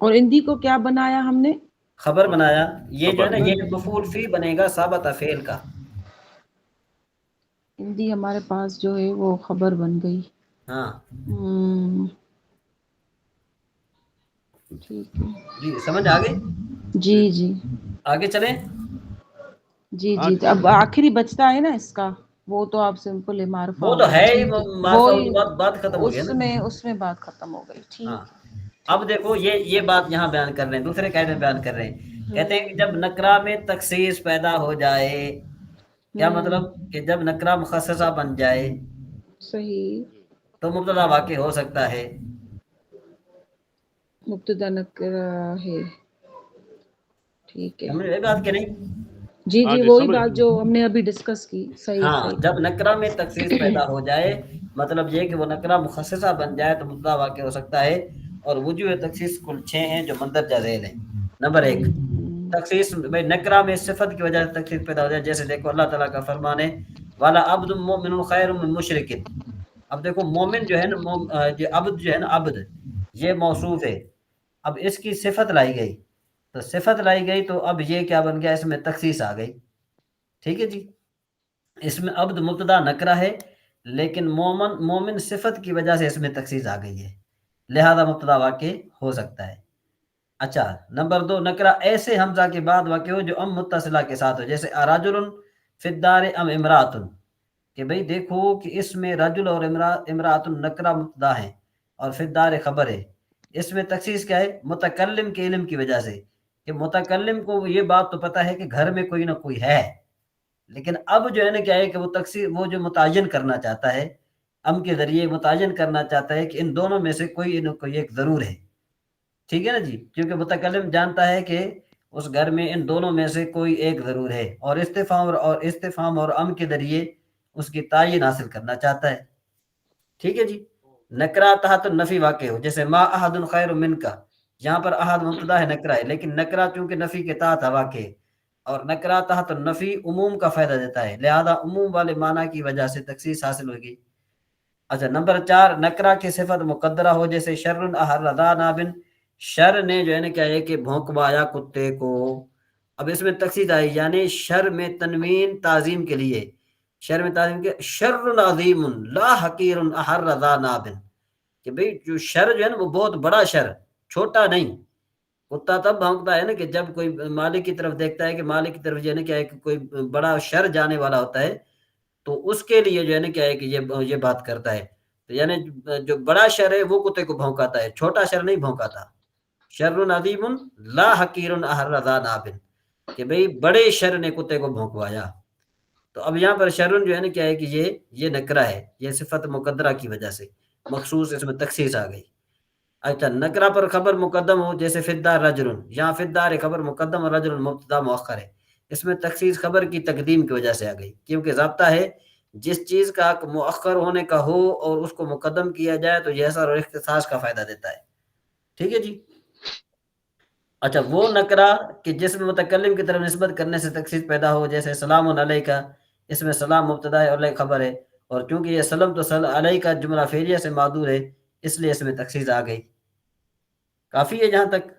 اور اندی کو کیا بنایا ہم نے؟ خبر بنایا. یہ جو ہے خبر. نا، یہ مفعول فی بنے گا ثابت فعل کا. ہندی ہمارے پاس جو ہے وہ خبر بن گئی. ہاں ٹھیک ہے. جی، سمجھ آ گئی. جی جی آگے چلیں. جی ہاں جی. تو اب آخری بچتا ہے نا اس کا، وہ تو آپ سمپل ہے، معرفہ وہ ہو تو گیا. ہے ہی ٹھیک ہے، معرفہ، وہ وہی تو بات ختم ہو گیا نا. اس میں بات ختم ہو گئی. ہاں، ٹھیک ہے. اب دیکھو یہ بات یہاں بیان کر رہے ہیں، دوسرے قاعدے میں بیان کر رہے ہیں. کہتے ہیں کہ جب نکرہ میں تخصیص پیدا ہو جائے، کیا مطلب کہ جب نکرہ مخصصہ بن جائے صحیح. تو مبتدا واقع ہو سکتا ہے. مبتدا نکرہ ہے. ٹھیک ہے. سمجھ رہے بات کہ نہیں؟ جی ہاں جی، جی وہی سمجھ. بات جو ہم نے ابھی ڈسکس کی. صحیح ہاں، صحیح. جب نکرہ میں تخصیص پیدا ہو جائے، مطلب یہ کہ وہ نکرہ مخصصہ بن جائے تو مبتدا واقع ہو سکتا ہے. اور وجوہ تخصیص کل 6 ہیں جو مندرجہ ذیل ہیں. نمبر 1، تخصیص بھائی نکرہ میں صفت کی وجہ سے تخصیص پیدا ہو جائے. جیسے دیکھو اللہ تعالیٰ کا فرمان ہے والا عبد مؤمن خیر من مشرک. اب دیکھو مومن جو ہے نا، یہ عبد جو ہے نا، عبد یہ موصوف ہے. اب اس کی صفت لائی گئی، تو صفت لائی گئی تو اب یہ کیا بن گیا، اس میں تخصیص آ گئی. ٹھیک ہے جی. اس میں عبد مبتدا نکرہ ہے، لیکن مومن صفت کی وجہ سے اس میں تخصیص آ گئی ہے، لہذا مبتدا واقع ہو سکتا ہے. اچھا، نمبر 2، نکرہ ایسے حمزہ کے بعد واقع ہو جو ام متصلہ کے ساتھ ہو. جیسے رجل فی الدار ام امرات، کہ بھئی دیکھو کہ اس میں رجل اور امرات نکرہ مبتدا ہیں اور فی الدار خبر ہے. اس میں تخصیص کیا ہے؟ متکلم کے علم کی وجہ سے، کہ متکلم کو یہ بات تو پتہ ہے کہ گھر میں کوئی نہ کوئی ہے، لیکن اب جو ہے نا کیا ہے کہ وہ تقسیم، وہ جو متعین کرنا چاہتا ہے، ام کے ذریعے متعین کرنا چاہتا ہے کہ ان دونوں میں سے کوئی نہ کوئی ایک ضرور ہے. ٹھیک ہے نا جی، کیونکہ متکلم جانتا ہے کہ اس گھر میں ان دونوں میں سے کوئی ایک ضرور ہے، اور استفہام اور ام کے ذریعے اس کی تعین حاصل کرنا چاہتا ہے. ٹھیک ہے جی. نکرہ تحت النفی واقع ہو، جیسے ما احد خیر من کا، یہاں پر احد مبتدا ہے، نکرہ ہے، لیکن نکرہ چونکہ نفی کے تحت واقع ہے، اور نکرہ تحت النفی عموم کا فائدہ دیتا ہے، لہذا عموم والے معنی کی وجہ سے تخصیص حاصل ہوگی. اچھا، نمبر 4، نکرہ کی صفت مقدرہ ہو، جیسے شر احردا نابن، شر نے جو ہے نا کیا ہے کہ بھونکوایا کتے کو. اب اس میں تخصیص آئی، یعنی شر میں تنوین تعظیم کے لیے، شر میں تعظیم کے، شر عظیم لا حقیر احردا نابن، کہ بھئی جو شر جو ہے نا وہ بہت بڑا شر، چھوٹا نہیں. کتا تب بھونکتا ہے نا کہ جب کوئی مالک کی طرف دیکھتا ہے کہ مالک کی طرف جو ہے نا کیا ہے کہ کوئی بڑا شر جانے والا ہوتا ہے، تو اس کے لیے جو ہے نا کیا ہے کہ یہ بات کرتا ہے. تو یعنی جو بڑا شر ہے وہ کتے کو بھونکاتا ہے، چھوٹا شر نہیں بھونکاتا. شر عظیم لا حقیر احر ذا ناب، کہ بھئی بڑے شر نے کتے کو بھونکوایا. تو اب یہاں پر شرن جو ہے نا کیا ہے کہ یہ نکرہ ہے، یہ صفت مقدرہ کی وجہ سے مخصوص اس میں تخصیص آ گئی. اچھا نکرہ پر خبر مقدم ہو، جیسے فدار رجل، یہاں فدار خبر مقدم اور رجل مبتدا مؤخر ہے، اس میں تخصیص خبر کی تقدیم کی وجہ سے آ گئی، کیونکہ ضابطہ ہے جس چیز کا حق مؤخر ہونے کا ہو اور اس کو مقدم کیا جائے تو یہ اثر اور اختصاص کا فائدہ دیتا ہے. ٹھیک ہے جی. اچھا وہ نکرہ کہ جس میں متکلم کی طرف نسبت کرنے سے تخصیص پیدا ہو، جیسے سلام علیکہ، اس میں سلام مبتدا ہے اور علیہ خبر ہے، اور چونکہ یہ سلم تو علیہ کا جملہ فعلیہ سے معدور ہے اس لیے اس میں تخصیص آ گئی. کافی ہے جہاں تک؟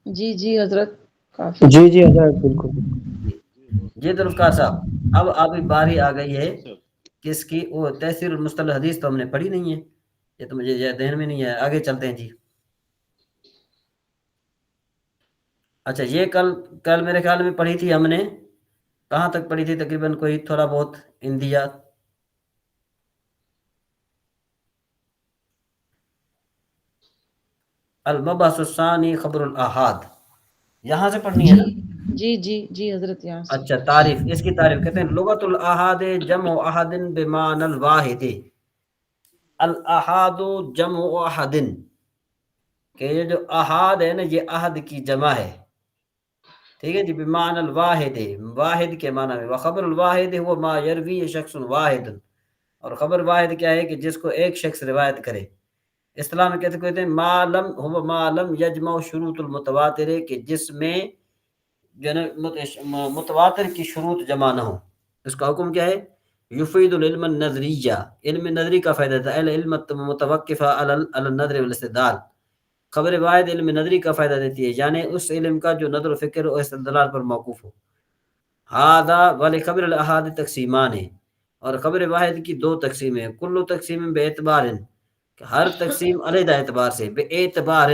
جی جی حضرت کافی. جی جی حضرت بالکل. جی ذوالفقار صاحب، اب آپ کی باری آ گئی ہے کس کی؟ وہ تحصیل المصطلح حدیث تو ہم نے پڑھی نہیں ہے، یہ تو مجھے ذہن میں نہیں ہے. آگے چلتے ہیں جی. اچھا یہ کل میرے خیال میں پڑھی تھی ہم نے، کہاں تک پڑھی تھی؟ تقریباً کوئی تھوڑا بہت اندیات. المبحث الثانی خبر الاحاد، یہاں سے پڑھنی ہے نا؟ جی جی جی حضرت یہاں سے. اچھا تعریف، اس کی تعریف کہتے ہیں لغت الاحاد جمع احد بمعنى الواحد. الاحاد جمع احد، کہ یہ جو احاد ہے نا یہ احد کی جمع ہے. ٹھیک ہے جی. بمعنى الواحد، واحد کے معنی میں. وخبر الواحد هو ما يروي شخص واحد، اور خبر واحد کیا ہے کہ جس کو ایک شخص روایت کرے. اصطلاح میں کہتے ہیں معلم هو معلم یجمع شروط المتواتر، کہ جس میں متواتر کی شروط جمع نہ ہو. اس کا حکم کیا ہے؟ یفید العلم النظریہ، علم نظری کا فائدہ تھا. علم متوقف علی النظر والاستدلال، خبر واحد علم نظری کا فائدہ دیتی ہے، یعنی اس علم کا جو نظر و فکر اور استدلال پر موقوف ہو. ہذا ولخبر الاحاد تقسیمان ہیں، اور خبر واحد کی دو تقسیمیں ہیں. کل تقسیم بے اعتبار، ہر تقسیم علیحدہ اعتبار سے. بے اعتبار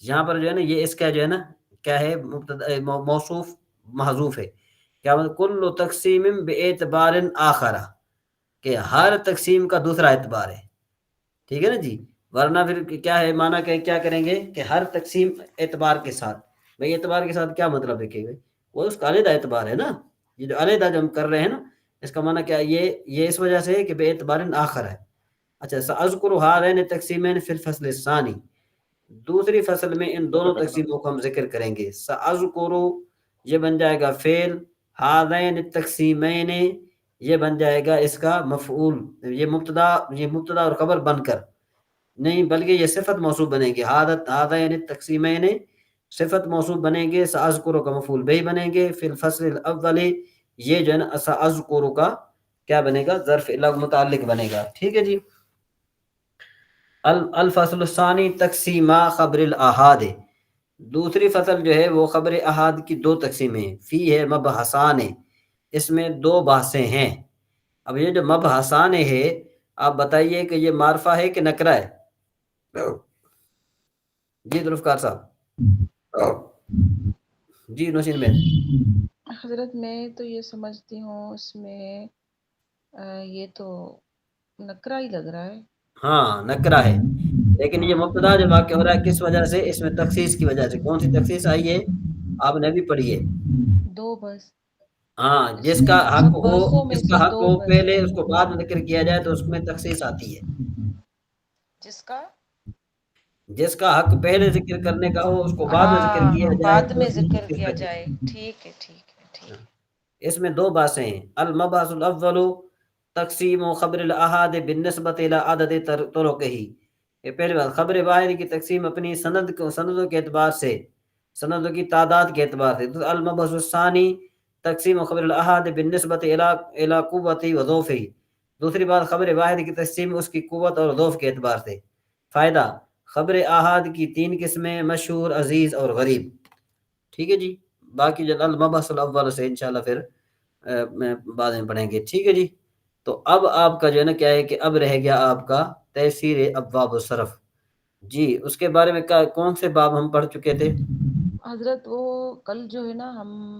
یہاں پر جو ہے نا یہ اس کا جو ہے نا کیا ہے؟ موصوف محذوف ہے. کیا مطلب؟ کل تقسیم بے اعتبار آخرہ، کہ ہر تقسیم کا دوسرا اعتبار ہے. ٹھیک ہے نا جی. ورنہ پھر کیا ہے معنی کہ کیا کریں گے کہ ہر تقسیم اعتبار کے ساتھ. بھئی اعتبار کے ساتھ کیا مطلب ہے کہ وہ اس کا علیحدہ اعتبار ہے نا. یہ جو علیحدہ جو ہم کر رہے ہیں نا اس کا معنی کیا؟ یہ اس وجہ سے ہے کہ بے اعتبار آخر ہے. اچھا سأذکر هذین تقسیمین فی الفصل الثانی، دوسری فصل میں ان دونوں تقسیموں کو ہم ذکر کریں گے. سأذکر یہ بن جائے گا فعل، هذین التقسیمین یہ بن جائے گا اس کا مفعول. یہ مبتدا اور خبر بن کر نہیں بلکہ یہ صفت موصوف بنیں گے. هذین التقسیمین صفت موصوف بنیں گے. سأذکر کا مفعول بہ بنیں گے. فی الفصل الاول یہ جو ہے نا سأذکر کا کیا بنے گا؟ ظرف متعلق بنے گا. ٹھیک ہے جی. الفصل الثانی تقسیمہ خبر الاحاد، دوسری فصل جو ہے وہ خبر احاد کی دو تقسیمیں. فی ہے مبحثان، اس میں دو بحثیں ہیں. اب یہ جو مبحثان ہے آپ بتائیے کہ یہ معرفہ ہے کہ نکرہ ہے؟ جی ذوالفقار صاحب. جی نوشین میں. حضرت میں تو یہ سمجھتی ہوں اس میں یہ تو نکرہ ہی لگ رہا ہے. ہاں نکرہ ہے، لیکن یہ مبتدا جو واقع ہو رہا ہے کس وجہ سے؟ اس میں تخصیص کی وجہ سے. کون سی تخصیص آئی ہے؟ آپ نے بھی پڑھی ہے. دو بس. ہاں جس کا حق ہو، برسوں میں جس سے کا حق دو ہو بس پہلے ہیں. اس کو بعد میں ذکر کیا جائے تو اس میں تخصیص آتی ہے. جس کا حق پہلے ذکر کرنے کا ہو اس کو بعد میں ذکر کیا ہاں جائے بعد تو میں اس ذکر تخصیص کیا لگے. جائے. ٹھیک ہے ٹھیک ہے ٹھیک ہے. اس میں دو باتیں ہیں. المبحث الاول تقسیم خبر الاحاد بالنسبت الى عدد طرقہ، یہ پہلی بات خبر واحد کی تقسیم اپنی سندوں کے اعتبار سے، سندوں کی تعداد کے اعتبار سے. المبحث الثانی تقسیم خبر الاحاد بالنسبت الى قوت و ضعف، دوسری بات خبر واحد کی تقسیم اس کی قوت اور ضعف کے اعتبار سے. فائدہ خبر احاد کی تین قسمیں: مشہور، عزیز اور غریب. ٹھیک ہے جی. باقی جو المبحث الاول سے انشاءاللہ پھر بعد میں پڑھیں گے. ٹھیک ہے جی. تو اب آپ کا جو ہے نا کیا ہے کہ اب رہ گیا آپ کا تیسیر ابواب الصرف. جی اس کے بارے میں کون سے باب ہم پڑھ چکے تھے؟ حضرت وہ کل جو ہے نا ہم